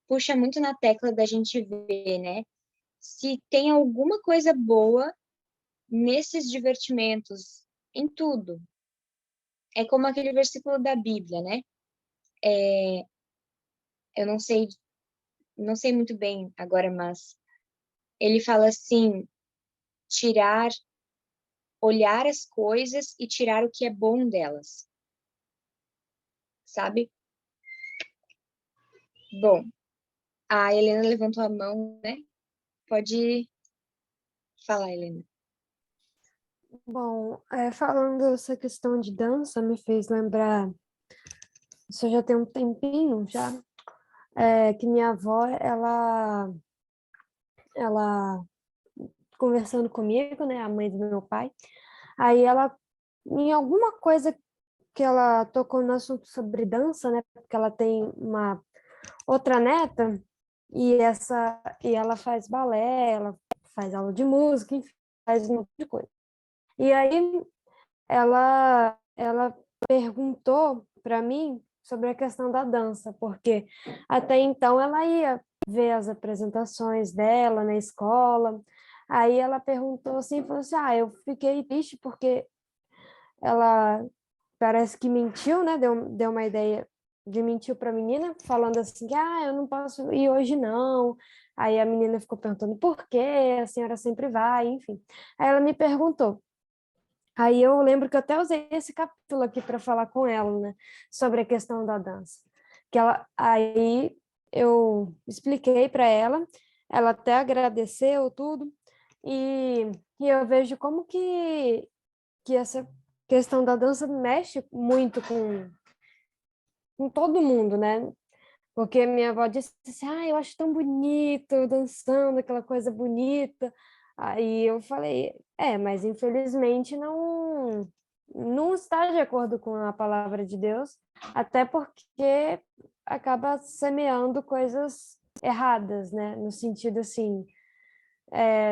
puxa muito na tecla da gente ver, né? Se tem alguma coisa boa nesses divertimentos, em tudo. É como aquele versículo da Bíblia, né? Eu não sei muito bem agora, mas ele fala assim, olhar as coisas e tirar o que é bom delas, sabe? Bom, a Helena levantou a mão, né? Pode falar, Helena. Bom, falando essa questão de dança, me fez lembrar, isso já tem um tempinho já, que minha avó, ela conversando comigo, né, a mãe do meu pai, aí ela, em alguma coisa que ela tocou no assunto sobre dança, né, porque ela tem uma outra neta, e ela faz balé, ela faz aula de música, enfim, faz um monte de coisa. E aí ela perguntou para mim sobre a questão da dança, porque até então ela ia ver as apresentações dela na escola. Aí ela perguntou assim, falou assim: "Ah, eu fiquei triste porque ela parece que mentiu, né? Deu uma ideia de mentir para a menina, falando assim: "Ah, eu não posso ir hoje não". Aí a menina ficou perguntando por quê, a senhora sempre vai, enfim. Aí ela me perguntou. Aí eu lembro que eu até usei esse capítulo aqui para falar com ela, né, sobre a questão da dança. Aí eu expliquei para ela até agradeceu tudo, e eu vejo como que essa questão da dança mexe muito com todo mundo, né? Porque minha avó disse assim: "Ah, eu acho tão bonito dançando, aquela coisa bonita". Aí eu falei: mas infelizmente não está de acordo com a palavra de Deus, até porque acaba semeando coisas erradas, né? No sentido assim,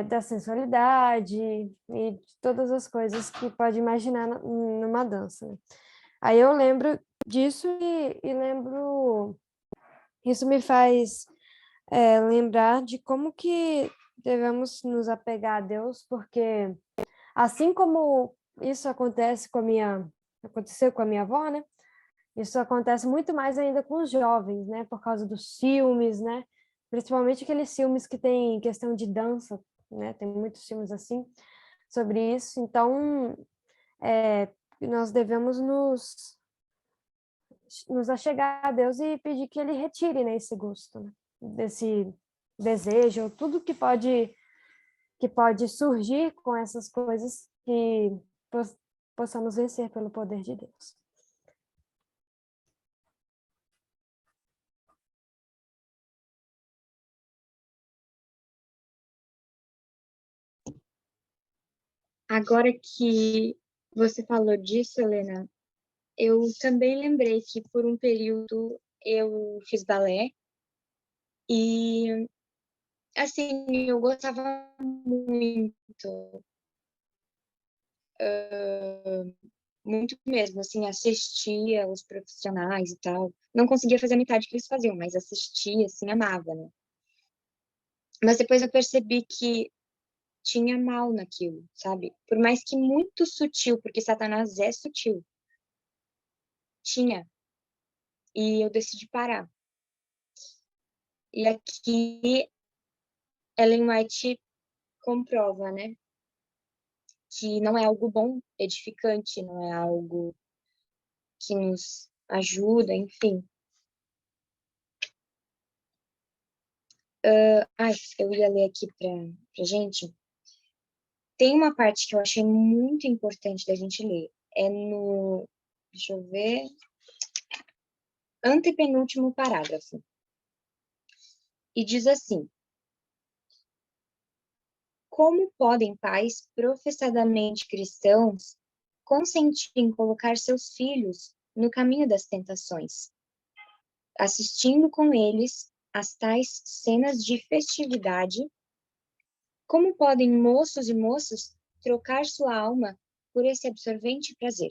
da sensualidade e de todas as coisas que pode imaginar numa dança, né? Aí eu lembro disso e lembro, isso me faz lembrar de como que devemos nos apegar a Deus, porque assim como isso aconteceu com a minha avó, né? Isso acontece muito mais ainda com os jovens, né? Por causa dos filmes, né? Principalmente aqueles filmes que tem questão de dança, né? Tem muitos filmes assim sobre isso. Então, nós devemos nos achegar a Deus e pedir que Ele retire, né, esse gosto, né? Desse desejo, tudo que pode surgir com essas coisas, que possamos vencer pelo poder de Deus. Agora que você falou disso, Helena, eu também lembrei que por um período eu fiz balé e assim, eu gostava muito, muito mesmo, assim, assistia os profissionais e tal. Não conseguia fazer a metade que eles faziam, mas assistia, assim, amava, né? Mas depois eu percebi que tinha mal naquilo, sabe? Por mais que muito sutil, porque Satanás é sutil, tinha. E eu decidi parar. E aqui Ellen White comprova, né? Que não é algo bom, edificante, não é algo que nos ajuda, enfim. Eu ia ler aqui pra gente. Tem uma parte que eu achei muito importante da gente ler. É no, deixa eu ver, antepenúltimo parágrafo. E diz assim: como podem pais professadamente cristãos consentir em colocar seus filhos no caminho das tentações, assistindo com eles às tais cenas de festividade? Como podem moços e moças trocar sua alma por esse absorvente prazer?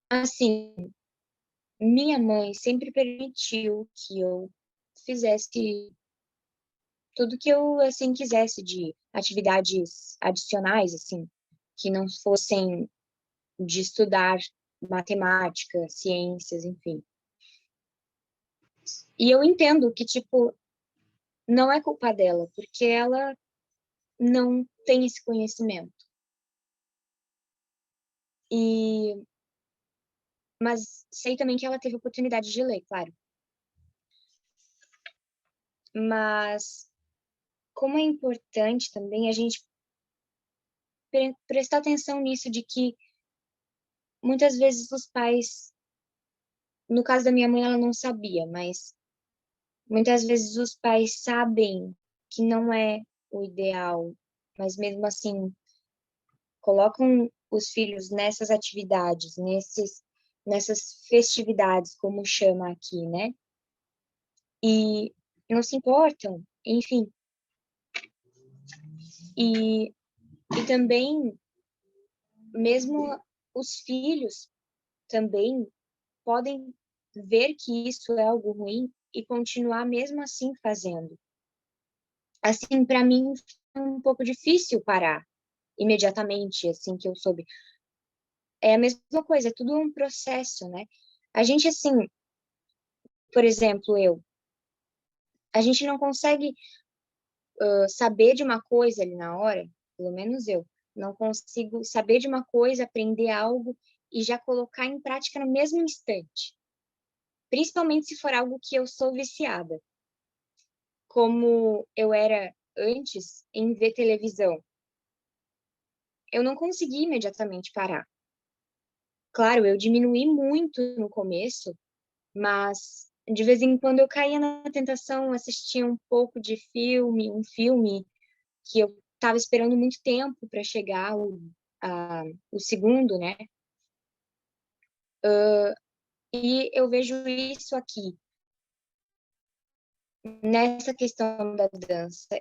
Assim, minha mãe sempre permitiu que eu fizesse tudo que eu, assim, quisesse de atividades adicionais, assim, que não fossem de estudar matemática, ciências, enfim. E eu entendo que, tipo, não é culpa dela, porque ela não tem esse conhecimento. Mas sei também que ela teve oportunidade de ler, claro. Mas como é importante também a gente prestar atenção nisso de que muitas vezes os pais, no caso da minha mãe, ela não sabia, mas muitas vezes os pais sabem que não é o ideal, mas mesmo assim colocam os filhos nessas atividades, nessas festividades, como chama aqui, né? E não se importam, enfim. E também, mesmo os filhos também podem ver que isso é algo ruim e continuar mesmo assim fazendo. Assim, para mim, foi um pouco difícil parar imediatamente, assim que eu soube. É a mesma coisa, é tudo um processo, né? A gente, assim, por exemplo, a gente não consegue saber de uma coisa ali na hora, pelo menos eu, não consigo saber de uma coisa, aprender algo e já colocar em prática no mesmo instante. Principalmente se for algo que eu sou viciada, como eu era antes em ver televisão. Eu não consegui imediatamente parar. Claro, eu diminuí muito no começo, mas de vez em quando eu caía na tentação, assistia um pouco de filme, um filme que eu estava esperando muito tempo para chegar o segundo, né? E eu vejo isso aqui, nessa questão da dança.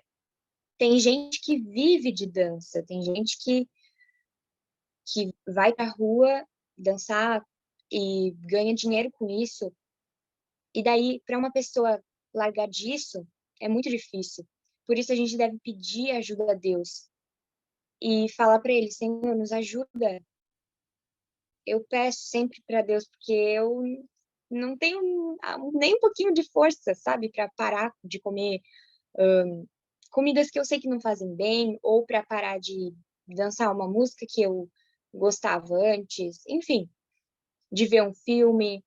Tem gente que vive de dança, tem gente que vai para a rua dançar e ganha dinheiro com isso. E daí, para uma pessoa largar disso, é muito difícil. Por isso a gente deve pedir ajuda a Deus e falar para ele: Senhor, nos ajuda. Eu peço sempre para Deus, porque eu não tenho nem um pouquinho de força, sabe, para parar de comer comidas que eu sei que não fazem bem, ou para parar de dançar uma música que eu gostava antes, enfim, de ver um filme.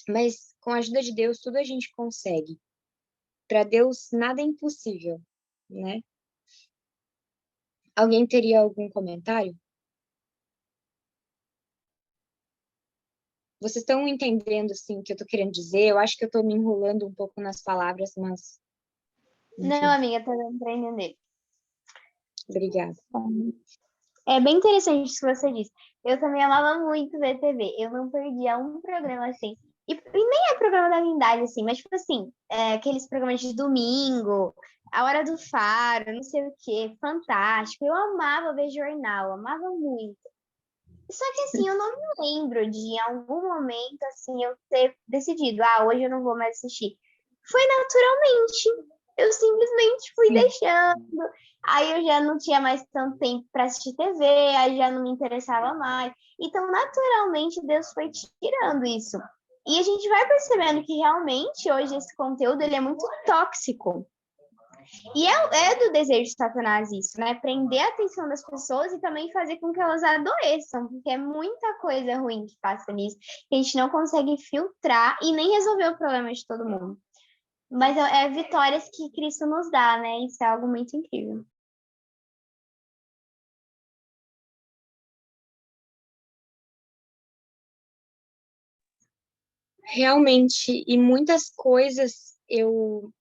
Mas com a ajuda de Deus, tudo a gente consegue. Para Deus, nada é impossível, né? Alguém teria algum comentário? Vocês estão entendendo, assim, o que eu estou querendo dizer? Eu acho que eu estou me enrolando um pouco nas palavras, mas... Não, Enfim, amiga, tá dando pra entender. obrigada. É bem interessante isso que você disse. Eu também amava muito ver TV. Eu não perdia um programa assim. E nem é programa da minha idade, assim, mas, tipo assim, aqueles programas de domingo, A Hora do Faro, não sei o quê, fantástico. Eu amava ver jornal, amava muito. Só que, assim, eu não me lembro de, em algum momento, assim, eu ter decidido, hoje eu não vou mais assistir. Foi naturalmente. Eu simplesmente fui Sim. deixando. Aí eu já não tinha mais tanto tempo para assistir TV, aí já não me interessava mais. Então, naturalmente, Deus foi tirando isso. E a gente vai percebendo que realmente hoje esse conteúdo ele é muito tóxico. E é do desejo de Satanás isso, né? Prender a atenção das pessoas e também fazer com que elas adoeçam, porque é muita coisa ruim que passa nisso, que a gente não consegue filtrar e nem resolver o problema de todo mundo. Mas é vitórias que Cristo nos dá, né? Isso é algo muito incrível. Realmente, e muitas coisas eu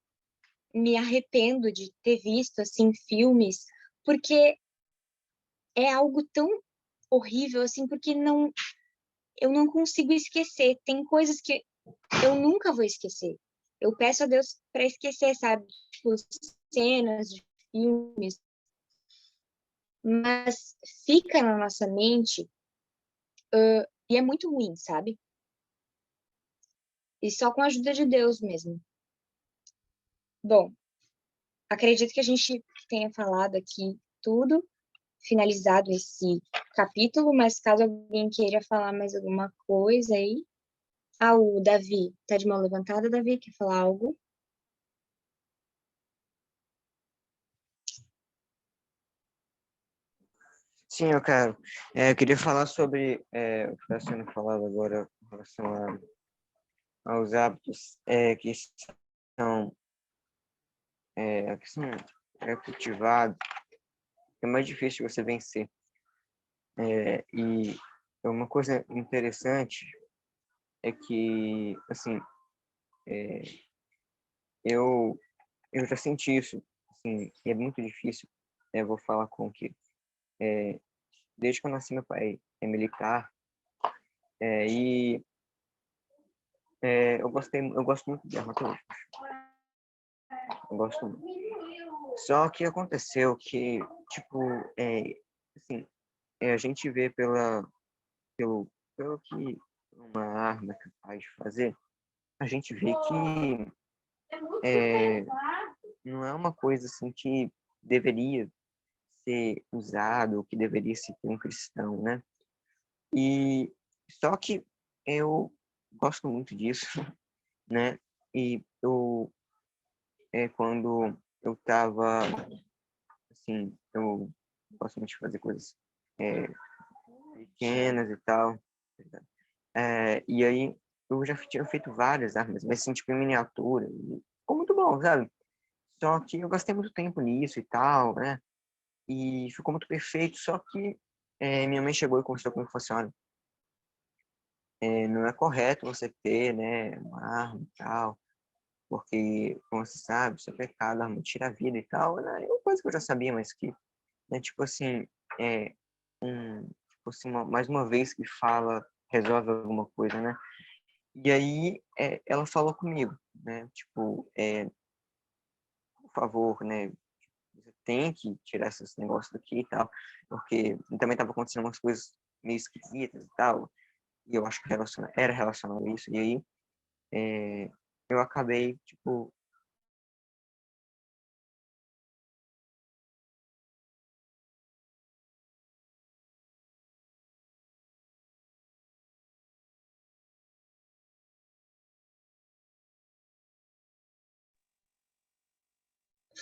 me arrependo de ter visto, assim, filmes, porque é algo tão horrível, assim, porque eu não consigo esquecer. Tem coisas que eu nunca vou esquecer. Eu peço a Deus para esquecer, sabe? Tipo, cenas de filmes, mas fica na nossa mente, e é muito ruim, sabe? E só com a ajuda de Deus mesmo. Bom, acredito que a gente tenha falado aqui tudo, finalizado esse capítulo, mas caso alguém queira falar mais alguma coisa aí. O Davi, tá de mão levantada, Davi, quer falar algo? Sim, eu quero. Eu queria falar sobre o que está sendo falado agora em relação aos hábitos são, que são cultivados. É mais difícil você vencer. E uma coisa interessante é que, assim, eu, eu já senti isso, assim, e é muito difícil. Eu vou falar com que, desde que eu nasci, meu pai é militar, e eu gosto muito de arma até hoje. Eu gosto muito. Só que aconteceu que, tipo, assim, a gente vê pelo que uma arma é capaz de fazer, a gente vê que não é uma coisa assim que deveria ser usado, que deveria ser por um cristão, né? E só que eu gosto muito disso, né? E quando eu estava assim, eu gosto muito de fazer coisas é, pequenas e tal. E aí eu já tinha feito várias armas, mas assim, tipo em miniatura. E ficou muito bom, sabe? Só que eu gastei muito tempo nisso e tal, né? E ficou muito perfeito, só que minha mãe chegou e conversou comigo e falou assim, olha, não é correto você ter, né, uma arma e tal, porque, como você sabe, isso é pecado, a arma tira a vida e tal, né? É uma coisa que eu já sabia, mas que, né, tipo assim, é, tipo assim, mais uma vez que fala, resolve alguma coisa, né? E aí ela falou comigo, né? Tipo, por favor, né? Você tem que tirar esses negócios daqui e tal, porque também estava acontecendo umas coisas meio esquisitas e tal, e eu acho que era relacionado a isso, e aí eu acabei, tipo,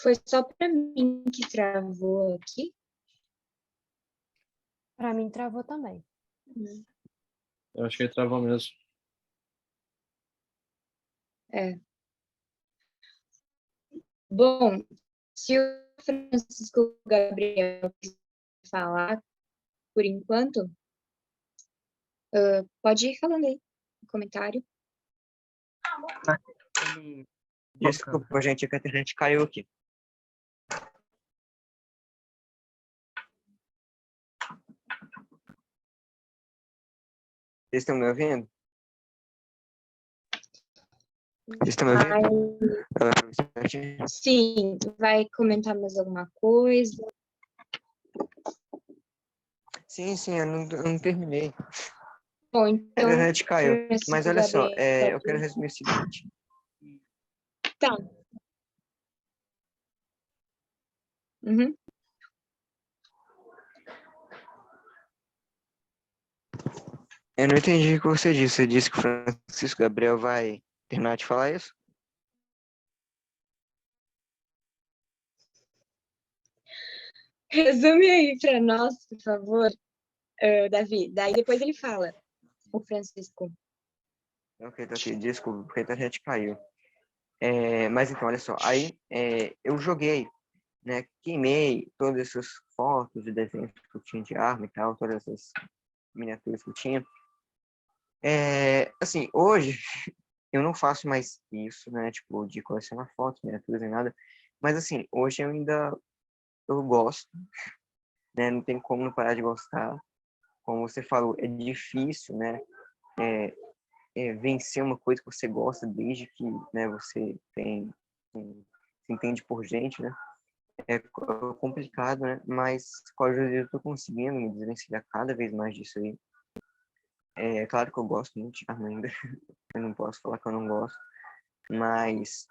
Foi só para mim que travou aqui? Para mim, travou também. Eu acho que ele travou mesmo. É. Bom, se o Francisco Gabriel quiser falar por enquanto, pode ir falando aí no comentário. Ele colocando. desculpa, gente, que a internet caiu aqui. Vocês estão me ouvindo? Vocês estão me Vai, ouvindo? Ela vai pra mim certinho? sim, vai comentar mais alguma coisa? Sim, eu não terminei. Bom, A então, internet caiu. Mas Francisco olha só, Gabriel, eu quero resumir o seguinte. tá. Uhum. Eu não entendi o que você disse. Você disse que o Francisco Gabriel vai terminar de falar isso? Resume aí para nós, por favor, Davi. Daí depois ele fala, o Francisco. Ok, tá aqui. Desculpa, porque a internet caiu. Mas então, olha só. Aí eu joguei, né? Queimei todas essas fotos e desenhos que eu tinha de arma e tal, todas essas miniaturas que eu tinha. Assim, hoje eu não faço mais isso, né? Tipo, de colecionar fotos, miniaturas nem nada. Mas assim, hoje eu gosto, né? Não tem como não parar de gostar. Como você falou, é difícil, né? Vencer uma coisa que você gosta desde que, né, você se entende por gente, né? Complicado, né? Mas com a ajuda eu tô conseguindo me desvencilhar cada vez mais disso aí. É claro que eu gosto muito de arma ainda. Eu não posso falar que eu não gosto. Mas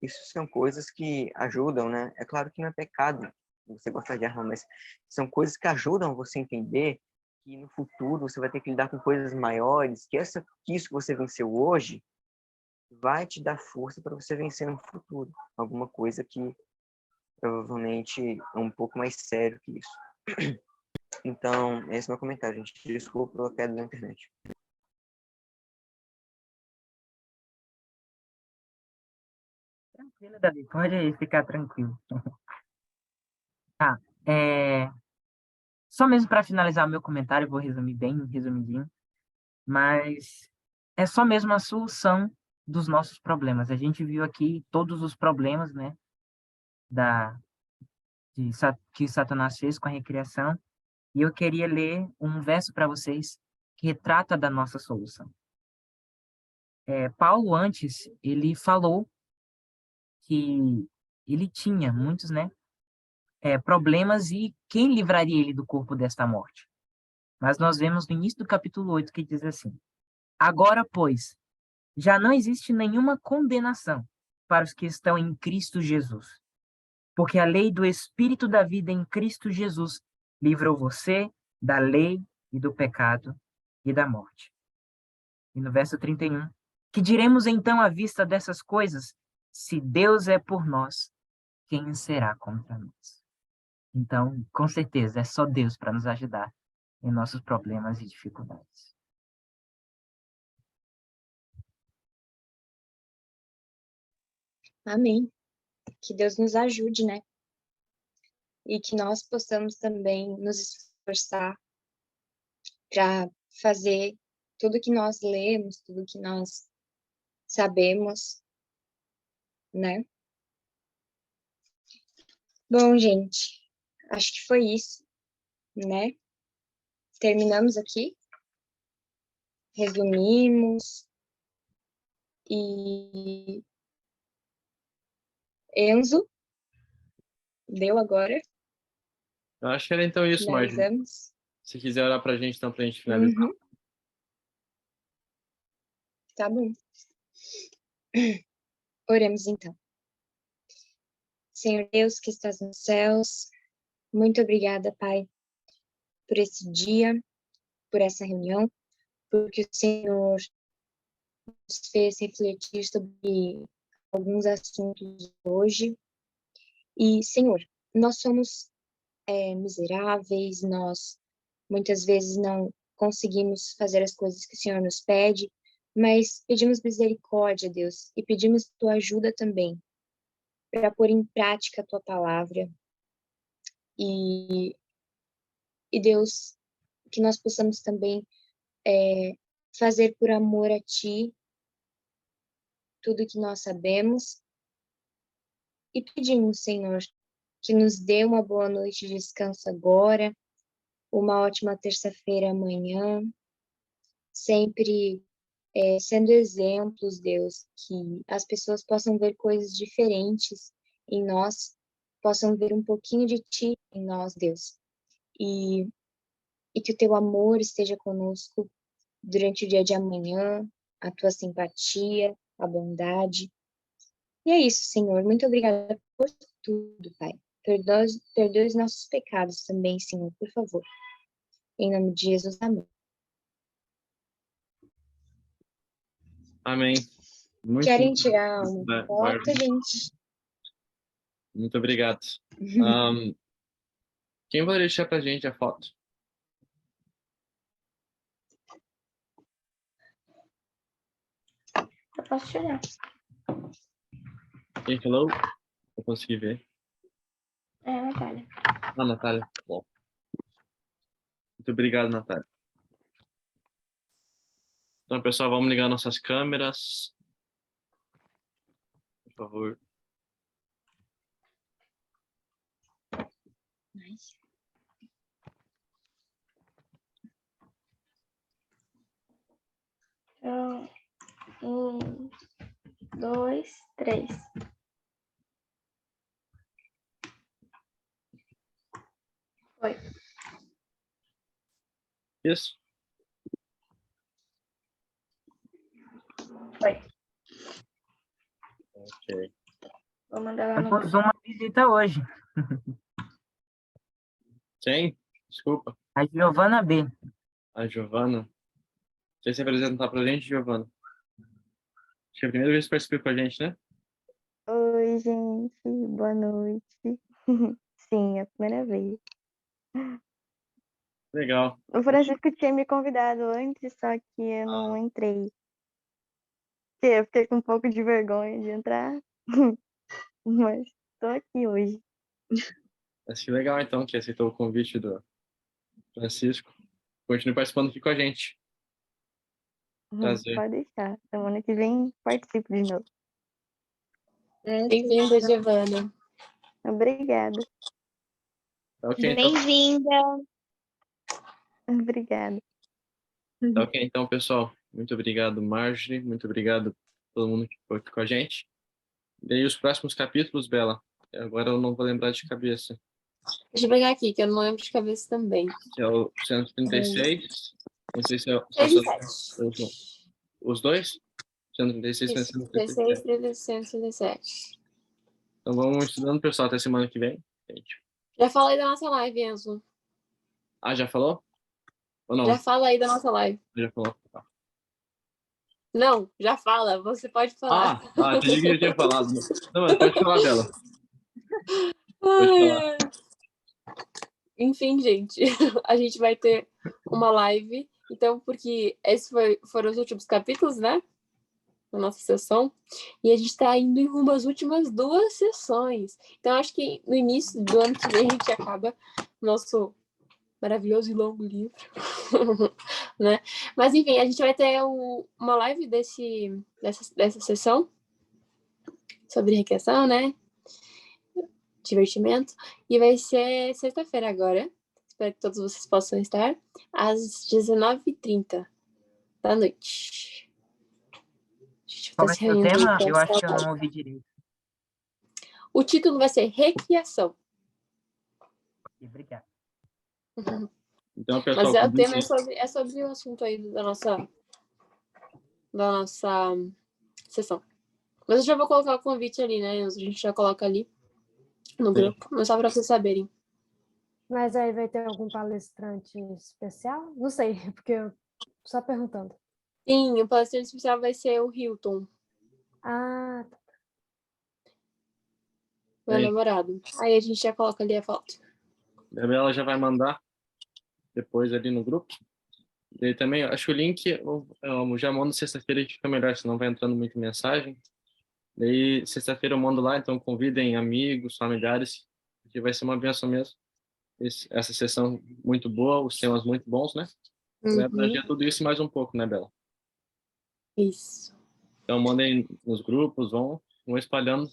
isso são coisas que ajudam, né? É claro que não é pecado você gostar de arma, mas são coisas que ajudam você a entender que no futuro você vai ter que lidar com coisas maiores, que isso que você venceu hoje vai te dar força para você vencer no futuro. Alguma coisa que provavelmente é um pouco mais sério que isso. Então, esse é o meu comentário, gente. Desculpa pela queda da internet. Tranquilo, Davi, pode ficar tranquilo. Tá, só mesmo para finalizar o meu comentário, eu vou resumir bem resumidinho, mas é só mesmo a solução dos nossos problemas. A gente viu aqui todos os problemas, né, da, que Satanás fez com a recriação, e eu queria ler um verso para vocês que retrata da nossa solução. Paulo, antes, ele falou que ele tinha muitos, né, problemas e quem livraria ele do corpo desta morte? Mas nós vemos no início do capítulo 8 que diz assim: Agora, pois, já não existe nenhuma condenação para os que estão em Cristo Jesus, porque a lei do Espírito da vida em Cristo Jesus livrou você da lei e do pecado e da morte. E no verso 31, que diremos então à vista dessas coisas? Se Deus é por nós, quem será contra nós? Então, com certeza, é só Deus para nos ajudar em nossos problemas e dificuldades. Amém. Que Deus nos ajude, né? E que nós possamos também nos esforçar para fazer tudo que nós lemos, tudo que nós sabemos, né? Bom, gente, acho que foi isso, né? Terminamos aqui, resumimos e Enzo, deu agora, Eu acho que era então isso, Marjorie. finalizamos. Se quiser orar para a gente, então, para a gente finalizar. Uhum, tá bom. Oremos então. Senhor Deus que estás nos céus, muito obrigada, Pai, por esse dia, por essa reunião, porque o Senhor nos fez refletir sobre alguns assuntos hoje. E, Senhor, nós somos miseráveis, nós muitas vezes não conseguimos fazer as coisas que o Senhor nos pede, mas pedimos misericórdia, Deus, e pedimos tua ajuda também para pôr em prática a tua palavra. E Deus, que nós possamos também fazer por amor a ti tudo que nós sabemos. E pedimos, Senhor, que nos dê uma boa noite de descanso agora, uma ótima terça-feira amanhã, sempre sendo exemplos, Deus, que as pessoas possam ver coisas diferentes em nós, possam ver um pouquinho de Ti em nós, Deus. E que o Teu amor esteja conosco durante o dia de amanhã, a Tua simpatia, a bondade. E é isso, Senhor. Muito obrigada por tudo, Pai. Perdoe os nossos pecados também, Senhor, por favor. Em nome de Jesus, amém. Amém. Muito, Querem tirar uma Bárbara, foto, gente? muito obrigado. Quem vai deixar pra gente a foto? Eu posso tirar. Quem falou? Eu consegui ver. É, a Natália. Ah, Natália. Bom. Muito obrigado, Natália. Então, pessoal, vamos ligar nossas câmeras. Por favor. Nice. Então, 1, 2, 3. Foi. Isso? Foi. Ok. Vou mandar lá no Temos grupo. uma visita hoje. Quem? Desculpa. A Giovana B. A Giovana. Você se apresentar pra gente, Giovana? Acho que é a primeira vez que participa com a gente, né? Oi, gente, boa noite. Sim, é a primeira vez. Legal. O Francisco tinha me convidado antes, só que eu não entrei. Porque eu fiquei com um pouco de vergonha de entrar, mas tô aqui hoje. Acho que legal, então, que aceitou o convite do Francisco. Continue participando aqui com a gente. Prazer. Pode deixar. Semana que vem participo de novo. Bem-vinda, Giovana. Obrigada. Tá ok, então. Bem-vinda. Obrigada. Tá ok, então, pessoal. Muito obrigado, Marjorie. Muito obrigado a todo mundo que ficou aqui com a gente. E aí, os próximos capítulos, Bela? Agora eu não vou lembrar de cabeça. Deixa eu pegar aqui, que eu não lembro de cabeça também. Que é o 136. Não sei se é os dois. 136 e 136, 137. 137. Então vamos estudando, pessoal, até semana que vem. Gente. Já falei da nossa live, Enzo. Ah, já falou? Ou não? Já fala aí da nossa live. Já falou. Tá. Não, já fala. Você pode falar. Entendi que já tinha falado. Não, mas pode falar dela. Pode falar. Enfim, gente, a gente vai ter uma live. Então, porque esses foram os últimos capítulos, né? Na nossa sessão. E a gente está indo em rumo às últimas 2 sessões. Então, acho que no início do ano que vem a gente acaba nosso maravilhoso e longo livro. Né? Mas, enfim, a gente vai ter uma live dessa sessão sobre recreação, né? Divertimento. E vai ser sexta-feira agora. Espero que todos vocês possam estar às 19h30 da noite. A gente Qual vai vai se ser o reunindo tema? pra Eu acho essa que eu não live. ouvi direito. O título vai ser Recriação. Obrigado. Então, pessoal, Mas o tema é sobre o assunto aí da nossa sessão. Mas eu já vou colocar o convite ali, né? A gente já coloca ali no grupo, mas só para vocês saberem. Mas aí vai ter algum palestrante especial? Não sei, porque eu só perguntando. Sim, o palestrante especial vai ser o Hilton, Ah, tá. meu namorado. Aí a gente já coloca ali a foto. A Gabriela já vai mandar depois ali no grupo. E aí também, acho que o link eu já mando sexta-feira, que fica melhor, senão vai entrando muita mensagem. Daí, sexta-feira eu mando lá, então convidem amigos, familiares, que vai ser uma benção mesmo. Essa sessão muito boa, os temas muito bons, né? Vai abranger tudo isso e mais um pouco, né, Bela? Isso. Então, mandem nos grupos, vão espalhando,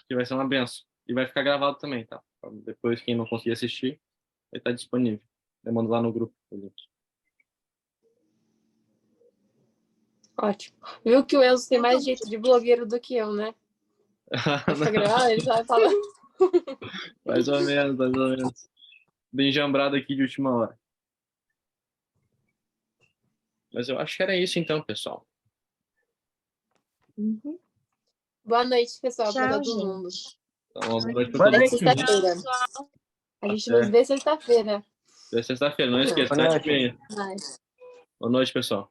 que vai ser uma benção. E vai ficar gravado também, tá? Depois, quem não conseguir assistir, vai estar disponível. Eu mando lá no grupo o link. Ótimo. Viu que o Enzo tem mais jeito de blogueiro do que eu, né? Ele vai falar. Mais ou menos, mais ou menos. Bem jambrado aqui de última hora. Mas eu acho que era isso então, pessoal. Boa noite, pessoal, para Tchau, todo gente. mundo. Então, boa noite pra Boa todo Até noite, mundo. sexta-feira. A gente nos Até. vê sexta-feira. Até sexta-feira, não esqueça, Boa noite. 7h30. Mas... Boa noite, pessoal.